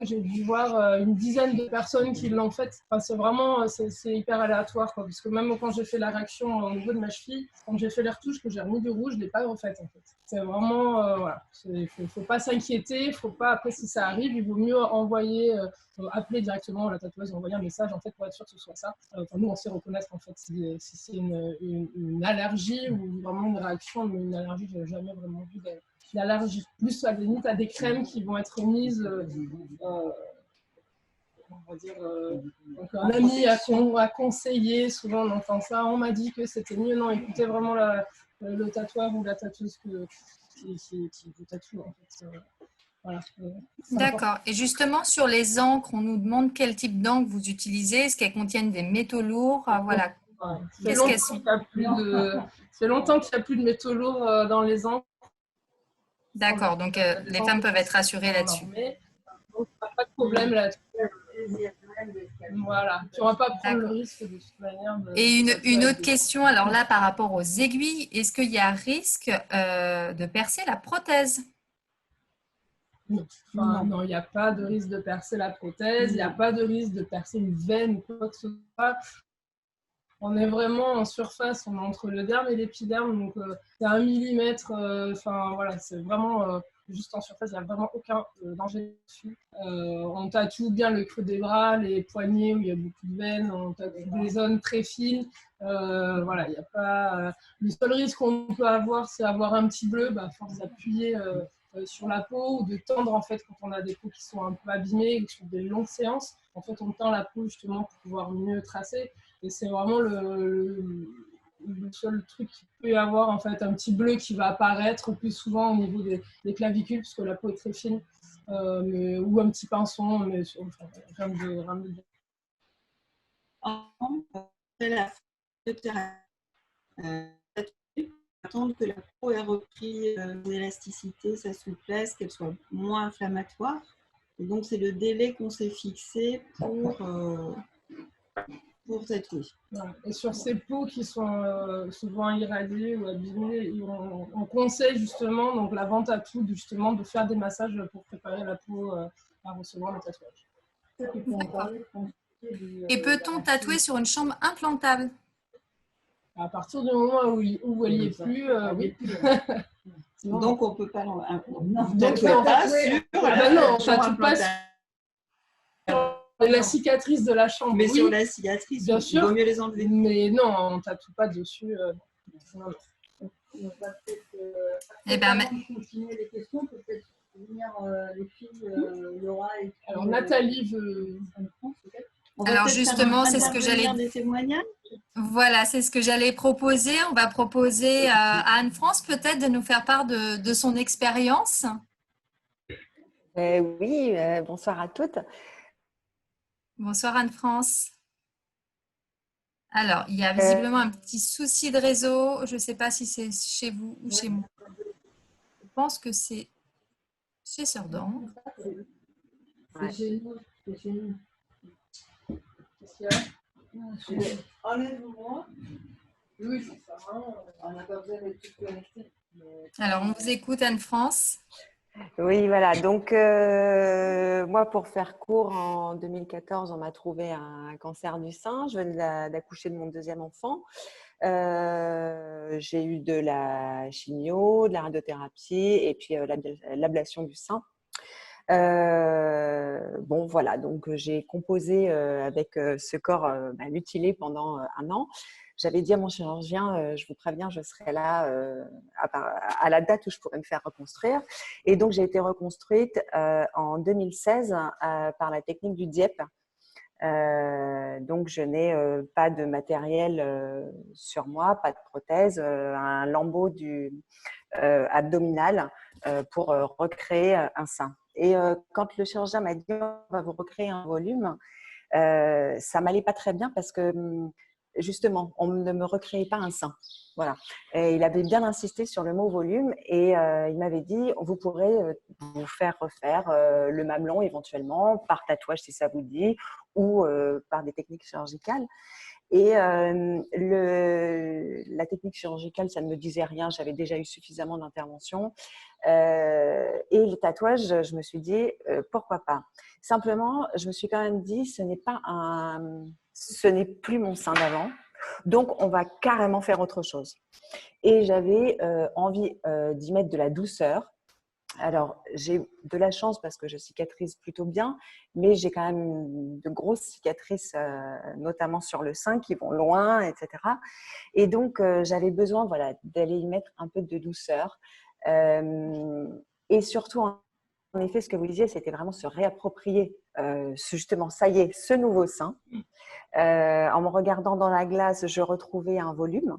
j'ai dû voir une dizaine de personnes qui l'ont fait. Enfin, c'est vraiment c'est hyper aléatoire, quoi, parce que même quand j'ai fait la réaction au niveau de ma cheville, quand j'ai fait les retouches, que j'ai remis du rouge, je ne l'ai pas refaite en fait. C'est vraiment voilà, faut pas s'inquiéter, faut pas, après si ça arrive, il vaut mieux envoyer, appeler directement la tatoueuse, envoyer un message en fait pour être sûr que ce soit ça. Enfin, nous on sait reconnaître en fait si c'est une allergie ou vraiment une réaction, mais une allergie, j'ai jamais vraiment vu l'allergie, plus à limite à des crèmes qui vont être mises. On va dire, donc un ami a conseillé, souvent on entend ça, on m'a dit que c'était mieux. Non, écoutez vraiment le tatoueur ou la tatoueuse qui vous tatoue. En fait. Voilà, d'accord. Et justement, sur les encres, on nous demande quel type d'encre vous utilisez. Est-ce qu'elles contiennent des métaux lourds? Voilà. Qu'est-ce qu'elles sont? Ça fait longtemps qu'il n'y a plus de métaux lourds dans les encres. D'accord, donc les femmes peuvent être rassurées là-dessus. Donc, pas de problème là-dessus. Voilà, tu ne vas pas prendre le risque de toute manière. Et une autre question, alors là, par rapport aux aiguilles, est-ce qu'il y a risque de percer la prothèse? Enfin, non, il n'y a pas de risque de percer la prothèse, il n'y a pas de risque de percer une veine ou quoi que ce soit. On est vraiment en surface, on est entre le derme et l'épiderme, donc c'est 1 millimètre. Enfin voilà, c'est vraiment juste en surface, il n'y a vraiment aucun danger dessus. On tatoue bien le creux des bras, les poignets où il y a beaucoup de veines, on tatoue des zones très fines. Voilà, il n'y a pas. Le seul risque qu'on peut avoir, c'est avoir un petit bleu, à force d'appuyer sur la peau ou de tendre en fait quand on a des peaux qui sont un peu abîmées ou sur des longues séances. En fait, on tend la peau justement pour pouvoir mieux tracer. Et c'est vraiment le seul truc qu'il peut y avoir, en fait, un petit bleu qui va apparaître plus souvent au niveau des clavicules, puisque la peau est très fine, ou un petit pinçon, mais enfin, rien de bien. Après la physiothérapie, attendre que la peau ait repris l'élasticité, sa souplesse, qu'elle soit moins inflammatoire. Et donc, c'est le délai qu'on s'est fixé pour tatouer. Voilà. Et sur ces peaux qui sont souvent irradiées ou abîmées, on conseille justement donc l'avant tatou justement de faire des massages pour préparer la peau à recevoir le tatouage. Et peut-on tatouer sur une chambre implantable? À partir du moment où elle n'y est plus, oui. Donc, on ne peut pas Donc, on tatoue pas sur la cicatrice de la chambre. Mais sur la cicatrice, bien sûr, il vaut mieux les enlever. Mais non, on ne tatoue pas dessus. Non. Eh ben, mais... continuer les questions, peut-être venir les filles, Laura et... Alors, Nathalie veut... Alors justement, c'est ce que j'allais... Des témoignages. Voilà, c'est ce que j'allais proposer. On va proposer à Anne-France peut-être de nous faire part de son expérience. Oui, bonsoir à toutes. Bonsoir Anne-France. Alors, il y a visiblement un petit souci de réseau. Je ne sais pas si c'est chez vous ou chez moi. Je pense que c'est chez Sœur d'Ancre. C'est chez nous. C'est chez nous. Qu'est-ce qu'il y a? Enlève-moi. Oui, c'est ça. On n'a pas besoin d'être tout connecté. Alors, on vous écoute Anne-France. Oui, voilà. Donc, moi, pour faire court, en 2014, on m'a trouvé un cancer du sein. Je venais d'accoucher de mon deuxième enfant. J'ai eu de la chimio, de la radiothérapie et puis l'ablation du sein. Bon, voilà. Donc, j'ai composé avec ce corps mutilé pendant un an. J'avais dit à mon chirurgien, je vous préviens, je serai là à la date où je pourrais me faire reconstruire. Et donc, j'ai été reconstruite en 2016 par la technique du DIEP. Donc, je n'ai pas de matériel sur moi, pas de prothèse, un lambeau abdominal pour recréer un sein. Et quand le chirurgien m'a dit on va vous recréer un volume, ça m'allait pas très bien parce que justement, on ne me recréait pas un sein. Voilà. Et il avait bien insisté sur le mot volume et il m'avait dit vous pourrez vous faire refaire le mamelon éventuellement par tatouage si ça vous dit ou par des techniques chirurgicales. Et la technique chirurgicale, ça ne me disait rien. J'avais déjà eu suffisamment d'interventions. Et le tatouage, je me suis dit, pourquoi pas. Simplement, je me suis quand même dit, ce n'est plus mon sein d'avant. Donc, on va carrément faire autre chose. Et j'avais envie d'y mettre de la douceur. Alors, j'ai de la chance parce que je cicatrise plutôt bien, mais j'ai quand même de grosses cicatrices, notamment sur le sein, qui vont loin, etc. Et donc, j'avais besoin d'aller y mettre un peu de douceur. Et surtout, en effet, ce que vous disiez, c'était vraiment se réapproprier justement, ça y est, ce nouveau sein. En me regardant dans la glace, je retrouvais un volume,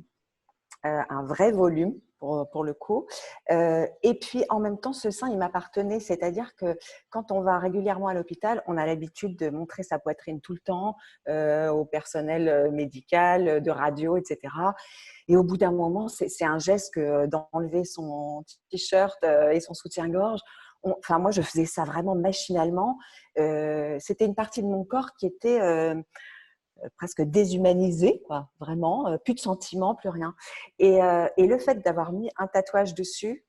un vrai volume pour le coup. Et puis, en même temps, ce sein, il m'appartenait. C'est-à-dire que quand on va régulièrement à l'hôpital, on a l'habitude de montrer sa poitrine tout le temps au personnel médical, de radio, etc. Et au bout d'un moment, c'est un geste que d'enlever son t-shirt et son soutien-gorge. Enfin, moi, je faisais ça vraiment machinalement. C'était une partie de mon corps qui était presque déshumanisée, quoi, vraiment, plus de sentiments, plus rien. Et le fait d'avoir mis un tatouage dessus,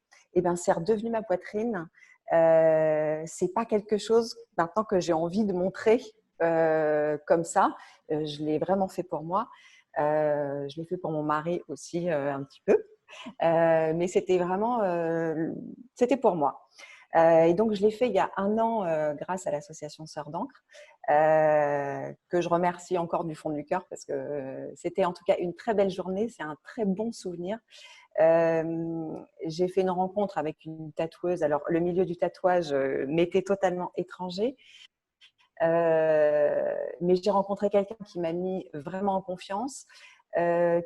c'est redevenu ma poitrine. C'est pas quelque chose maintenant que j'ai envie de montrer comme ça. Je l'ai vraiment fait pour moi. Je l'ai fait pour mon mari aussi un petit peu. Mais c'était vraiment, c'était pour moi. Et donc, je l'ai fait il y a 1 an grâce à l'association Sœurs d'encre, que je remercie encore du fond du cœur parce que c'était en tout cas une très belle journée. C'est un très bon souvenir. J'ai fait une rencontre avec une tatoueuse. Alors, le milieu du tatouage m'était totalement étranger. Mais j'ai rencontré quelqu'un qui m'a mis vraiment en confiance,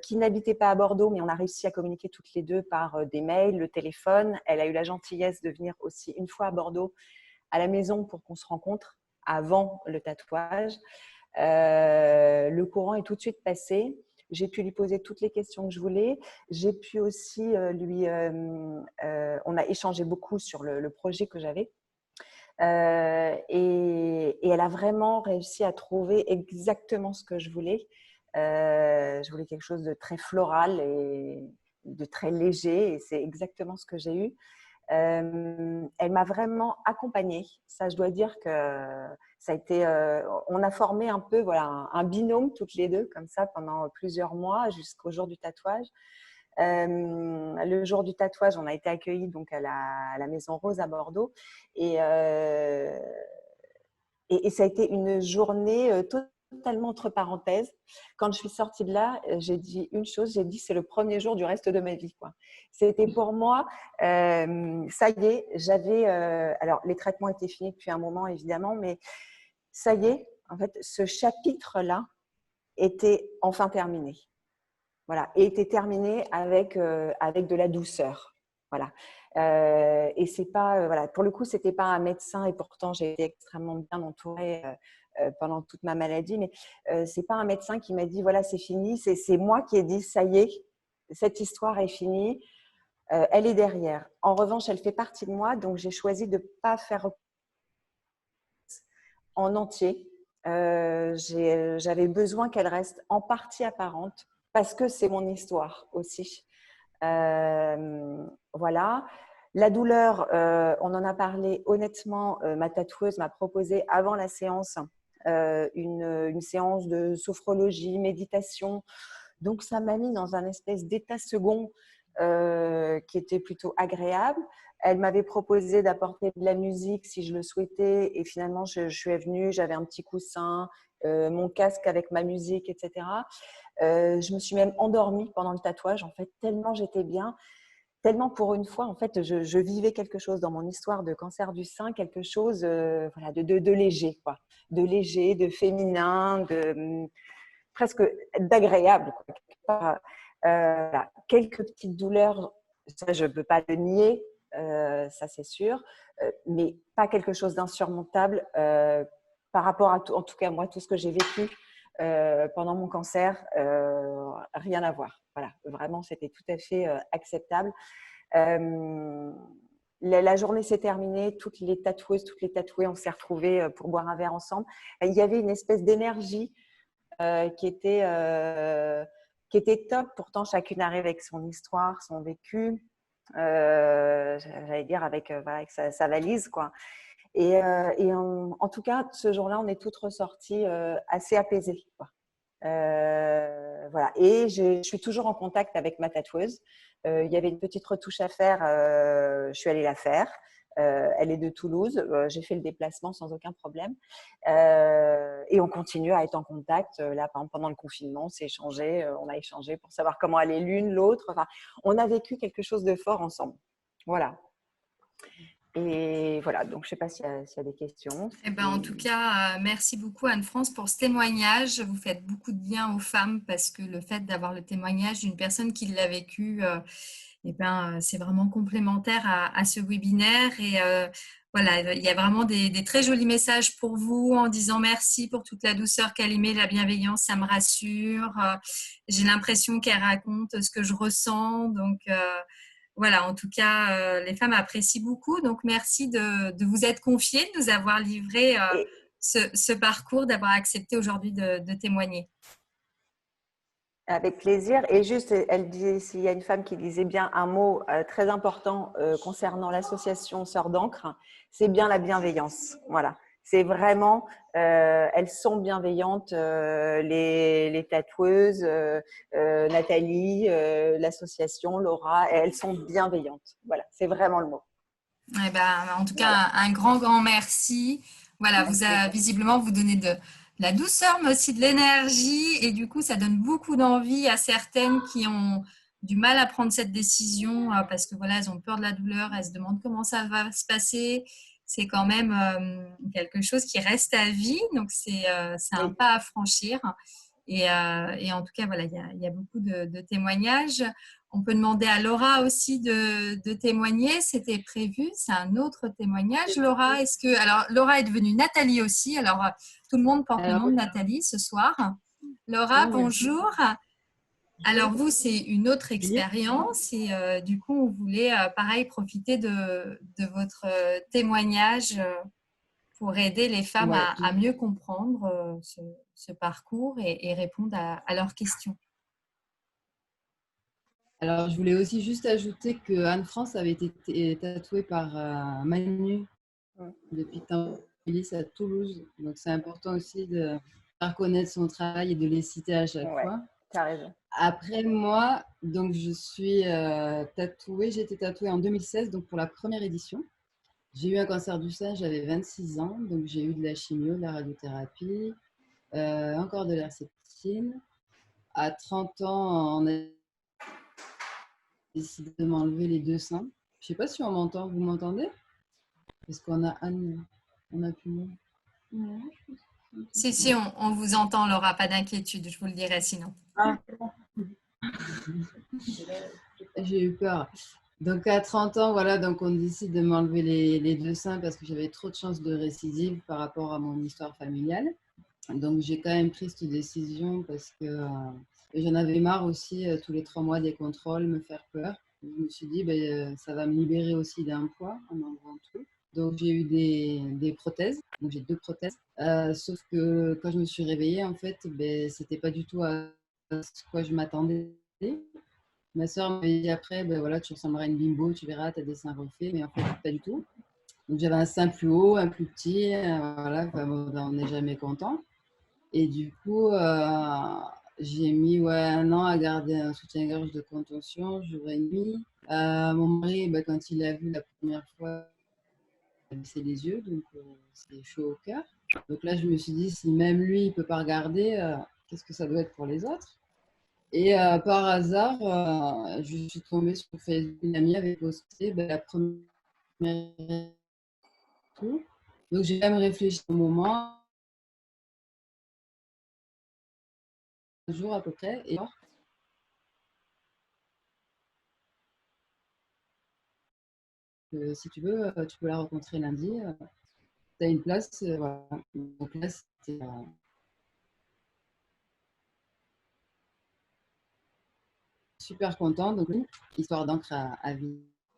qui n'habitait pas à Bordeaux, mais on a réussi à communiquer toutes les deux par des mails, le téléphone. Elle a eu la gentillesse de venir aussi une fois à Bordeaux, à la maison, pour qu'on se rencontre avant le tatouage. Le courant est tout de suite passé. J'ai pu lui poser toutes les questions que je voulais. J'ai pu aussi on a échangé beaucoup sur le projet que j'avais. Et elle a vraiment réussi à trouver exactement ce que je voulais. Je voulais quelque chose de très floral et de très léger, et c'est exactement ce que j'ai eu. Elle m'a vraiment accompagnée. Ça, je dois dire que ça a été. On a formé un peu, voilà, un binôme toutes les deux, comme ça, pendant plusieurs mois jusqu'au jour du tatouage. Le jour du tatouage, on a été accueillis donc à la Maison Rose à Bordeaux, et ça a été une journée totalement entre parenthèses. Quand je suis sortie de là, j'ai dit une chose, j'ai dit c'est le premier jour du reste de ma vie, quoi. C'était pour moi, ça y est, j'avais… alors, les traitements étaient finis depuis un moment, évidemment, mais ça y est, en fait, ce chapitre-là était enfin terminé. Voilà, et était terminé avec de la douceur. Voilà. Et c'est pas, voilà, pour le coup, c'était pas un médecin, et pourtant j'ai été extrêmement bien entourée pendant toute ma maladie, mais c'est pas un médecin qui m'a dit voilà, c'est fini. C'est moi qui ai dit ça y est, cette histoire est finie, elle est derrière. En revanche, elle fait partie de moi, donc j'ai choisi de pas faire en entier. J'avais besoin qu'elle reste en partie apparente, parce que c'est mon histoire aussi. Voilà. La douleur, on en a parlé honnêtement. Ma tatoueuse m'a proposé avant la séance une séance de sophrologie, méditation. Donc, ça m'a mis dans un espèce d'état second qui était plutôt agréable. Elle m'avait proposé d'apporter de la musique si je le souhaitais, et finalement, je suis venue, j'avais un petit coussin, mon casque avec ma musique, etc. Je me suis même endormie pendant le tatouage, en fait, tellement j'étais bien, tellement pour une fois, en fait, je vivais quelque chose dans mon histoire de cancer du sein, quelque chose voilà, de léger, quoi. De léger, de féminin, presque d'agréable, quoi. Voilà. Quelques petites douleurs, ça je ne peux pas le nier, ça c'est sûr, mais pas quelque chose d'insurmontable par rapport à tout, en tout cas moi, tout ce que j'ai vécu pendant mon cancer, rien à voir. Voilà, vraiment c'était tout à fait acceptable. La journée s'est terminée, toutes les tatoueuses, toutes les tatouées, on s'est retrouvés pour boire un verre ensemble. Il y avait une espèce d'énergie qui était top. Pourtant, chacune arrive avec son histoire, son vécu, j'allais dire avec, voilà, avec sa valise, quoi. Et en tout cas, ce jour-là, on est toutes ressorties assez apaisées, quoi. Voilà. Et je suis toujours en contact avec ma tatoueuse. Il y avait une petite retouche à faire, je suis allée la faire. Elle est de Toulouse. J'ai fait le déplacement sans aucun problème. Et on continue à être en contact. Là, pendant le confinement, on a échangé pour savoir comment allait l'une, l'autre. Enfin, on a vécu quelque chose de fort ensemble. Voilà. Et voilà, donc je ne sais pas s'il y a des questions. Eh ben, en tout cas, merci beaucoup Anne-France pour ce témoignage. Vous faites beaucoup de bien aux femmes, parce que le fait d'avoir le témoignage d'une personne qui l'a vécu, eh ben, c'est vraiment complémentaire à ce webinaire. Et voilà, il y a vraiment des très jolis messages pour vous, en disant merci pour toute la douceur qu'elle émet, la bienveillance, ça me rassure. J'ai l'impression qu'elle raconte ce que je ressens. Donc, voilà, en tout cas, les femmes apprécient beaucoup. Donc, merci de vous être confiée, de nous avoir livré ce parcours, d'avoir accepté aujourd'hui de témoigner. Avec plaisir. Et juste, elle disait, s'il y a une femme qui disait bien un mot très important concernant l'association Sœurs d'encre, c'est bien la bienveillance. Voilà. C'est vraiment, elles sont bienveillantes, les tatoueuses, Nathalie, l'association, Laura, elles sont bienveillantes. Voilà, c'est vraiment le mot. Eh ben, en tout cas, un grand, grand merci. Voilà, visiblement, vous donnez de la douceur, mais aussi de l'énergie. Et du coup, ça donne beaucoup d'envie à certaines qui ont du mal à prendre cette décision parce que voilà, elles ont peur de la douleur, elles se demandent comment ça va se passer. C'est quand même quelque chose qui reste à vie, donc c'est un Oui. pas à franchir. Et en tout cas, voilà, il y a beaucoup de témoignages. On peut demander à Laura aussi de témoigner. C'était prévu. C'est un autre témoignage. Laura, alors, Laura est devenue Nathalie aussi. Alors, tout le monde porte le Alors, nom de Nathalie ce soir. Laura, bonjour, merci. bonjour. Alors, vous, c'est une autre Juliette. expérience. Et du coup, on voulait, pareil, profiter de votre témoignage pour aider les femmes Ouais, à mieux comprendre ce parcours et répondre à leurs questions. alors, je voulais aussi juste ajouter que Anne-France avait été tatouée par Manu Ouais. depuis Templice à Toulouse. Donc, c'est important aussi de faire connaître son travail et de les citer à chaque Ouais, fois. tu as raison. Après moi, donc je suis tatouée. J'ai été tatouée en 2016, donc pour la première édition. J'ai eu un cancer du sein, j'avais 26 ans, donc j'ai eu de la chimio, de la radiothérapie, encore de l'herceptine. À 30 ans, on a décidé de m'enlever les deux seins. Je ne sais pas si on m'entend, vous m'entendez? Parce qu'on a Anne, on a plus moi. Si, on vous entend, Laura, pas d'inquiétude, je vous le dirai sinon. Ah, j'ai eu peur. Donc à 30 ans, voilà, donc on décide de m'enlever les deux seins parce que j'avais trop de chances de récidive par rapport à mon histoire familiale. Donc j'ai quand même pris cette décision parce que j'en avais marre aussi tous les 3 mois des contrôles, me faire peur. Je me suis dit, ben, ça va me libérer aussi d'un poids en enlevant tout. Donc j'ai eu des prothèses, donc j'ai 2 prothèses. Sauf que quand je me suis réveillée, en fait, ben, c'était pas du tout à ce quoi je m'attendais. Ma soeur m'avait dit après, ben voilà, tu ressembleras à une bimbo, tu verras, tu as des seins refaits, mais en fait, pas du tout. Donc j'avais un sein plus haut, un plus petit, voilà, enfin, bon, ben, on n'est jamais content. Et du coup, j'ai mis un an à garder un soutien-gorge de contention, jour et nuit. Mon mari, ben, quand il l'a vu la première fois, il a baissé les yeux, donc c'est chaud au cœur. Donc là, je me suis dit, si même lui, il ne peut pas regarder, qu'est-ce que ça doit être pour les autres? Et par hasard, je suis tombée sur Facebook, une amie avait posté ben, la première tout. Donc j'ai même réfléchi un moment, un jour à peu près, et si tu veux, tu peux la rencontrer lundi. Tu as une place. Voilà. Donc là, c'était super content. Donc, histoire d'encre à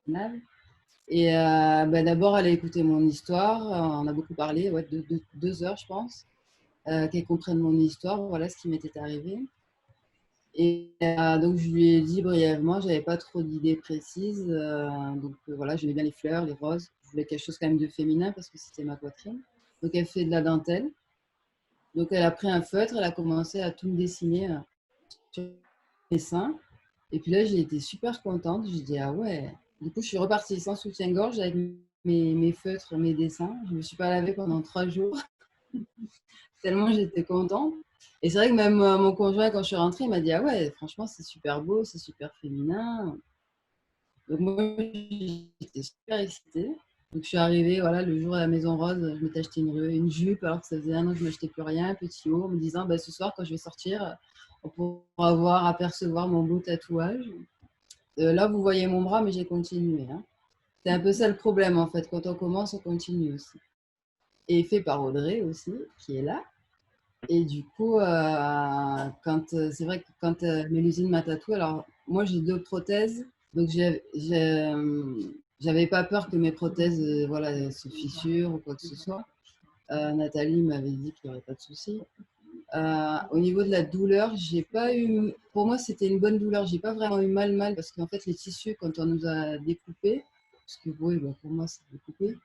Vinal. Et d'abord, elle a écouté mon histoire. On a beaucoup parlé, ouais, 2 heures, je pense, qu'elle comprenne mon histoire, voilà ce qui m'était arrivé. Et donc, je lui ai dit brièvement, j'avais pas trop d'idées précises. Donc, voilà, j'aimais bien les fleurs, les roses. Je voulais quelque chose quand même de féminin parce que c'était ma poitrine. Donc, elle fait de la dentelle. Donc, elle a pris un feutre, elle a commencé à tout me dessiner sur mes seins. Et puis là, j'ai été super contente. J'ai dit, ah ouais. Du coup, je suis repartie sans soutien-gorge avec mes feutres, mes dessins. Je ne me suis pas lavée pendant 3 jours, tellement j'étais contente. Et c'est vrai que même mon conjoint, quand je suis rentrée, il m'a dit, ah ouais, franchement, c'est super beau, c'est super féminin. Donc moi, j'étais super excitée. Donc je suis arrivée, voilà, le jour à la Maison Rose, je m'étais acheté une jupe alors que ça faisait un an que je ne m'achetais plus rien, un petit haut, en me disant, bah, ce soir, quand je vais sortir, on pourra voir, apercevoir mon beau tatouage. Là, vous voyez mon bras, mais j'ai continué. Hein. C'est un peu ça le problème, en fait. Quand on commence, on continue aussi. Et fait par Audrey aussi, qui est là. Et du coup, c'est vrai que quand Mélusine m'a tatoué, alors moi j'ai 2 prothèses, donc j'avais pas peur que mes prothèses voilà, se fissurent ou quoi que ce soit. Nathalie m'avait dit qu'il n'y aurait pas de souci. Au niveau de la douleur, j'ai pas eu. Pour moi, c'était une bonne douleur. J'ai pas vraiment eu mal parce qu'en fait, les tissus, quand on nous a découpés, parce que oui, bah, pour moi, c'est découpé,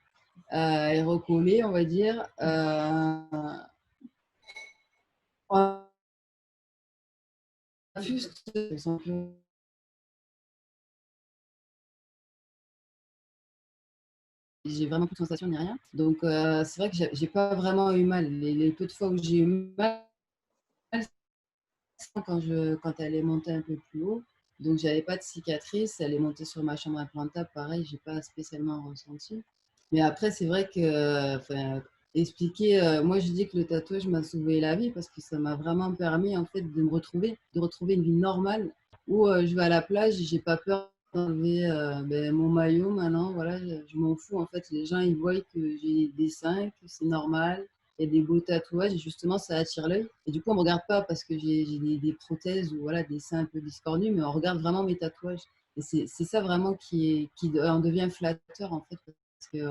et recollé, on va dire. On a juste j'ai vraiment plus de sensation ni rien. Donc, c'est vrai que j'ai pas vraiment eu mal. Les peu de fois où j'ai eu mal, c'est quand elle est montée un peu plus haut. Donc, j'avais pas de cicatrice. Elle est montée sur ma chambre implantable. Pareil, j'ai pas spécialement ressenti. Mais après, c'est vrai que, enfin, expliquer, moi je dis que le tatouage m'a sauvé la vie parce que ça m'a vraiment permis en fait de retrouver une vie normale où je vais à la plage et j'ai pas peur d'enlever mon maillot maintenant. Voilà, je m'en fous en fait. Les gens ils voient que j'ai des seins, que c'est normal. Il y a des beaux tatouages et justement ça attire l'œil. Et du coup, on me regarde pas parce que j'ai des prothèses ou voilà, des seins un peu discordus, mais on regarde vraiment mes tatouages. Et c'est ça vraiment qui en devient flatteur en fait. Parce que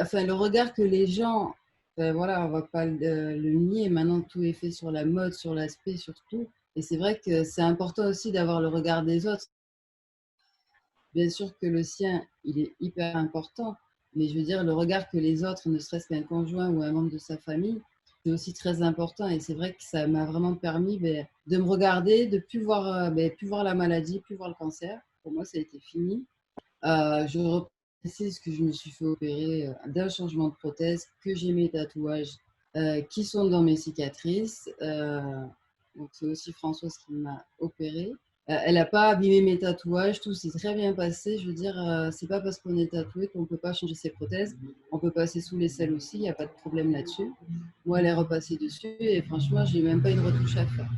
enfin, le regard que les gens, enfin, voilà, on va pas le nier, maintenant tout est fait sur la mode, sur l'aspect, surtout. Et c'est vrai que c'est important aussi d'avoir le regard des autres. Bien sûr que le sien, il est hyper important, mais je veux dire, le regard que les autres, ne serait-ce qu'un conjoint ou un membre de sa famille, c'est aussi très important. Et c'est vrai que ça m'a vraiment permis de me regarder, de plus voir la maladie, plus voir le cancer. Pour moi, ça a été fini. Je précise que je me suis fait opérer d'un changement de prothèse, que j'ai mes tatouages qui sont dans mes cicatrices. Donc c'est aussi Françoise qui m'a opérée. Elle n'a pas abîmé mes tatouages, tout s'est très bien passé. Je veux dire, c'est pas parce qu'on est tatoué qu'on ne peut pas changer ses prothèses. On peut passer sous les selles aussi, il n'y a pas de problème là-dessus. Moi, elle est repassée dessus et franchement, je n'ai même pas une retouche à faire.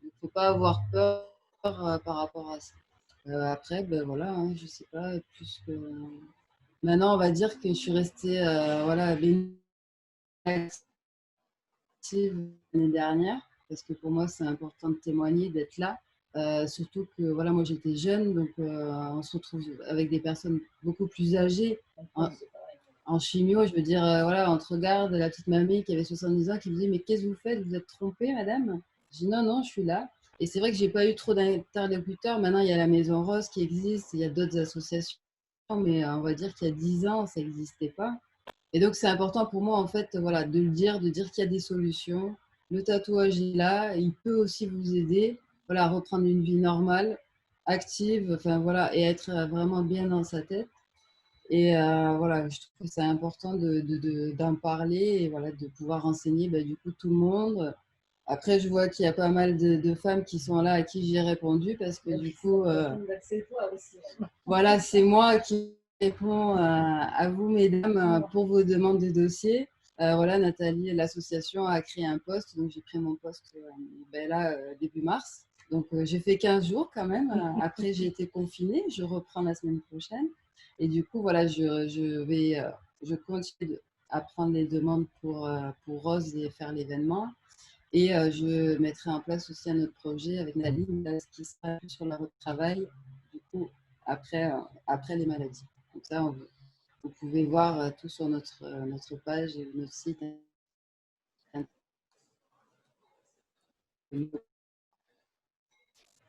Il ne faut pas avoir peur par rapport à ça. Après, ben voilà, hein, je sais pas, plus que. Maintenant, on va dire que je suis restée voilà, active l'année dernière, parce que pour moi, c'est important de témoigner, d'être là. Surtout que voilà, moi j'étais jeune, donc on se retrouve avec des personnes beaucoup plus âgées. En chimio, je veux dire, voilà, on te regarde, la petite mamie qui avait 70 ans qui me dit: mais qu'est-ce que vous faites? Vous êtes trompée, madame? Je dis: non, non, je suis là. Et c'est vrai que j'ai pas eu trop d'interlocuteurs. Maintenant, il y a la Maison Rose qui existe, il y a d'autres associations, mais on va dire qu'il y a 10 ans, ça n'existait pas. Et donc, c'est important pour moi, en fait, voilà, de dire qu'il y a des solutions. Le tatouage est là, il peut aussi vous aider, voilà, à reprendre une vie normale, active, enfin voilà, et être vraiment bien dans sa tête. Et voilà, je trouve que c'est important d'en parler et voilà, de pouvoir renseigner du coup tout le monde. Après, je vois qu'il y a pas mal de femmes qui sont là à qui j'ai répondu parce que du coup, voilà, c'est moi qui réponds à vous, mesdames, pour vos demandes de dossier. Voilà, Nathalie, l'association a créé un poste, donc j'ai pris mon poste là, début mars. Donc j'ai fait 15 jours quand même. Après, j'ai été confinée, je reprends la semaine prochaine. Et du coup, voilà, je continue à prendre les demandes pour Rose et faire l'événement. Et je mettrai en place aussi un autre projet avec Nadine qui sera sur le travail, du coup, après les maladies. Donc ça, vous pouvez voir tout sur notre page et notre site.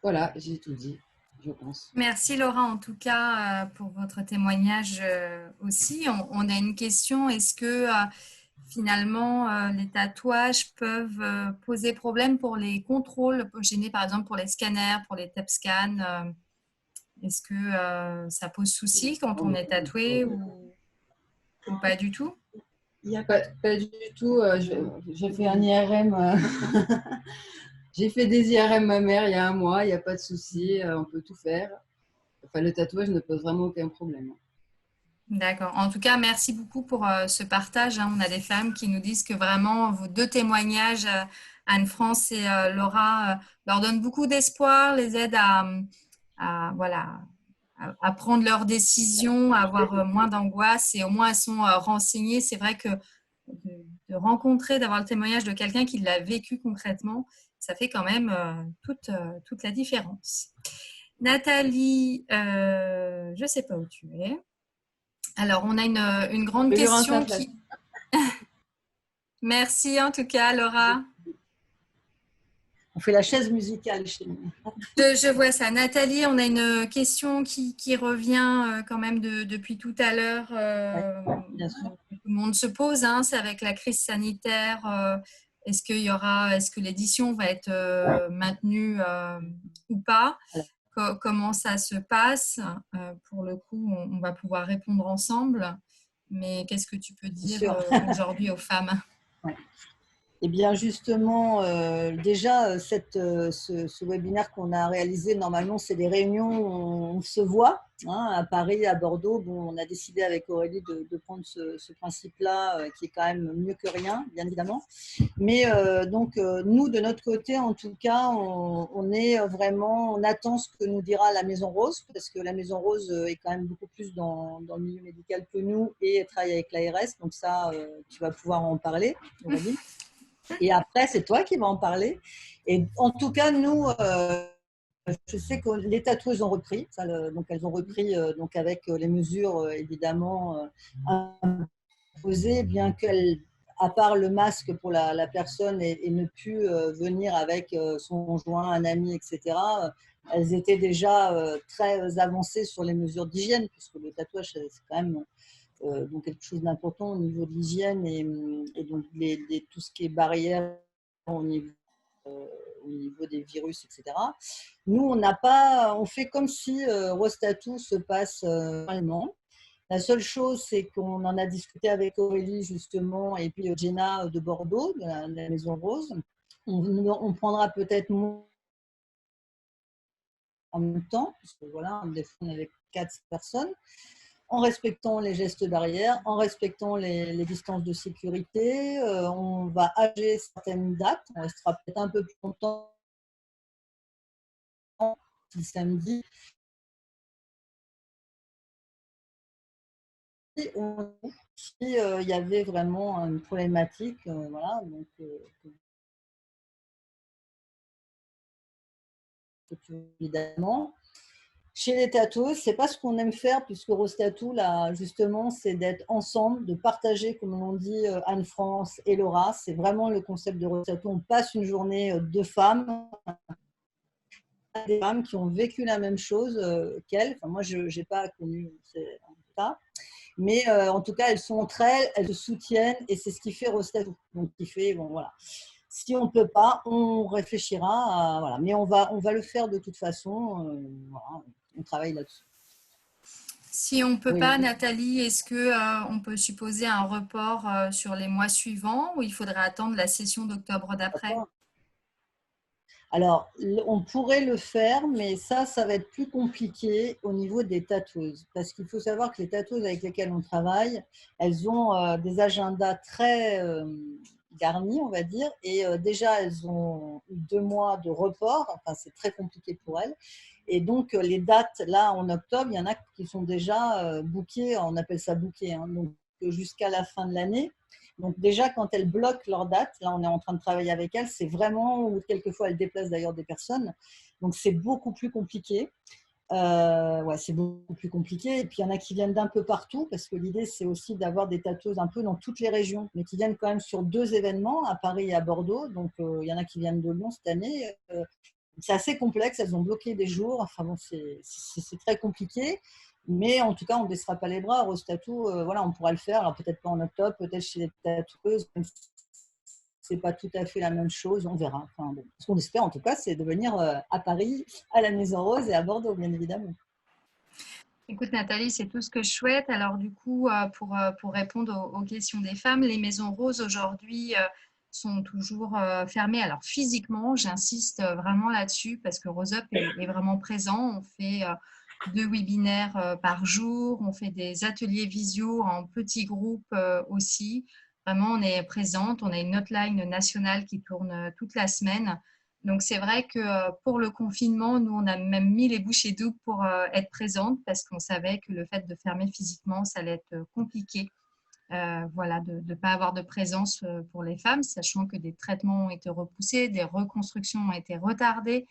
Voilà, j'ai tout dit, je pense. Merci Laura en tout cas pour votre témoignage aussi. On a une question, est-ce que finalement les tatouages peuvent poser problème pour les contrôles, gêner par exemple pour les scanners, pour les TAP scans est-ce que ça pose souci quand on est tatoué ou pas du tout? Il n'y a pas du tout. J'ai fait un IRM. J'ai fait des IRM mammaires il y a un mois. Il n'y a pas de souci. On peut tout faire. Enfin, le tatouage ne pose vraiment aucun problème. D'accord. En tout cas, merci beaucoup pour ce partage. On a des femmes qui nous disent que vraiment vos deux témoignages, Anne-France et Laura, leur donnent beaucoup d'espoir, les aident voilà, à prendre leurs décisions, à avoir moins d'angoisse et au moins elles sont renseignées. C'est vrai que de rencontrer, d'avoir le témoignage de quelqu'un qui l'a vécu concrètement, ça fait quand même toute la différence. Nathalie, je ne sais pas où tu es. Alors, on a une grande question qui… Merci en tout cas, Laura. On fait la chaise musicale chez nous. Je vois ça. Nathalie, on a une question qui revient quand même depuis tout à l'heure. Tout le monde se pose, c'est avec la crise sanitaire. Est-ce que l'édition va être maintenue ou pas? comment ça se passe. Pour le coup, on va pouvoir répondre ensemble. Mais qu'est-ce que tu peux dire aujourd'hui aux femmes? Ouais. Eh bien, justement, déjà, ce webinaire qu'on a réalisé, normalement, c'est des réunions où on se voit, hein, à Paris, à Bordeaux. Bon, on a décidé avec Aurélie de prendre ce principe-là, qui est quand même mieux que rien, bien évidemment. Mais donc, nous, de notre côté, en tout cas, on est vraiment, on attend ce que nous dira la Maison Rose, parce que la Maison Rose est quand même beaucoup plus dans le milieu médical que nous et travaille avec l'ARS. Donc ça, tu vas pouvoir en parler, Aurélie. Et après, c'est toi qui vas en parler. Et en tout cas, nous, je sais que les tatoueuses ont repris. Donc, elles ont repris donc avec les mesures, évidemment, imposées, bien qu'elles, à part le masque pour la personne et ne plus venir avec son conjoint, un ami, etc., elles étaient déjà très avancées sur les mesures d'hygiène, puisque le tatouage, c'est quand même donc quelque chose d'important au niveau de l'hygiène et donc tout ce qui est barrière au niveau, des virus, etc. Nous, on fait comme si Rose Tattoo se passe normalement. La seule chose, c'est qu'on en a discuté avec Aurélie justement et puis Jenna de Bordeaux, de la Maison Rose. On prendra peut-être moins en même temps, parce que voilà, on est avec 4 personnes, en respectant les gestes barrières, en respectant les distances de sécurité. On va alléger certaines dates. On restera peut-être un peu plus longtemps le samedi. Si il y avait vraiment une problématique, voilà, donc évidemment. Chez les tatoueurs, c'est pas ce qu'on aime faire, puisque Rose Tattoo, là, justement, c'est d'être ensemble, de partager, comme on dit Anne-France et Laura. C'est vraiment le concept de Rose Tattoo. On passe une journée de femmes, des femmes qui ont vécu la même chose qu'elles. Enfin, moi, je n'ai pas connu ça. Mais en tout cas, elles sont entre elles, elles se soutiennent et c'est ce qui fait Rose Tattoo. Donc, qui fait, bon, voilà. Si on ne peut pas, on réfléchira. Voilà. Mais on va le faire de toute façon. Voilà. On travaille là-dessus. Si on ne peut Oui. pas, Nathalie, est-ce qu'on peut supposer un report sur les mois suivants ou il faudrait attendre la session d'octobre d'après? Alors, on pourrait le faire, mais ça va être plus compliqué au niveau des tatoueuses. Parce qu'il faut savoir que les tatoueuses avec lesquelles on travaille, elles ont des agendas très garnis, on va dire. Et déjà, elles ont eu 2 mois de report. Enfin, c'est très compliqué pour elles. Et donc, les dates, là, en octobre, il y en a qui sont déjà bookées. On appelle ça booké, hein, donc jusqu'à la fin de l'année. Donc déjà, quand elles bloquent leur date, là on est en train de travailler avec elles, c'est vraiment, ou quelquefois elles déplacent d'ailleurs des personnes, donc c'est beaucoup plus compliqué. Ouais, c'est beaucoup plus compliqué. Et puis il y en a qui viennent d'un peu partout, parce que l'idée c'est aussi d'avoir des tatoueuses un peu dans toutes les régions, mais qui viennent quand même sur 2 événements, à Paris et à Bordeaux. Donc il y en a qui viennent de Lyon cette année. C'est assez complexe, elles ont bloqué des jours, enfin bon, c'est très compliqué. Mais en tout cas, on ne baissera pas les bras. Rose Tattoo, voilà, on pourra le faire. Alors peut-être pas en octobre, peut-être chez les tatoueuses, même si c'est pas tout à fait la même chose, on verra. Enfin, bon. Ce qu'on espère en tout cas, c'est de venir à Paris, à la Maison Rose et à Bordeaux, bien évidemment. Écoute Nathalie, c'est tout ce que je souhaite. Alors du coup, pour répondre aux questions des femmes, les Maisons Roses aujourd'hui sont toujours fermées. Alors physiquement, j'insiste vraiment là-dessus parce que Rose Up est vraiment présent. On fait 2 webinaires par jour, on fait des ateliers visio en petits groupes aussi. Vraiment, on est présente. On a une hotline nationale qui tourne toute la semaine. Donc, c'est vrai que pour le confinement, nous, on a même mis les bouchées doubles pour être présente parce qu'on savait que le fait de fermer physiquement, ça allait être compliqué. Voilà, de ne pas avoir de présence pour les femmes, sachant que des traitements ont été repoussés, des reconstructions ont été retardées.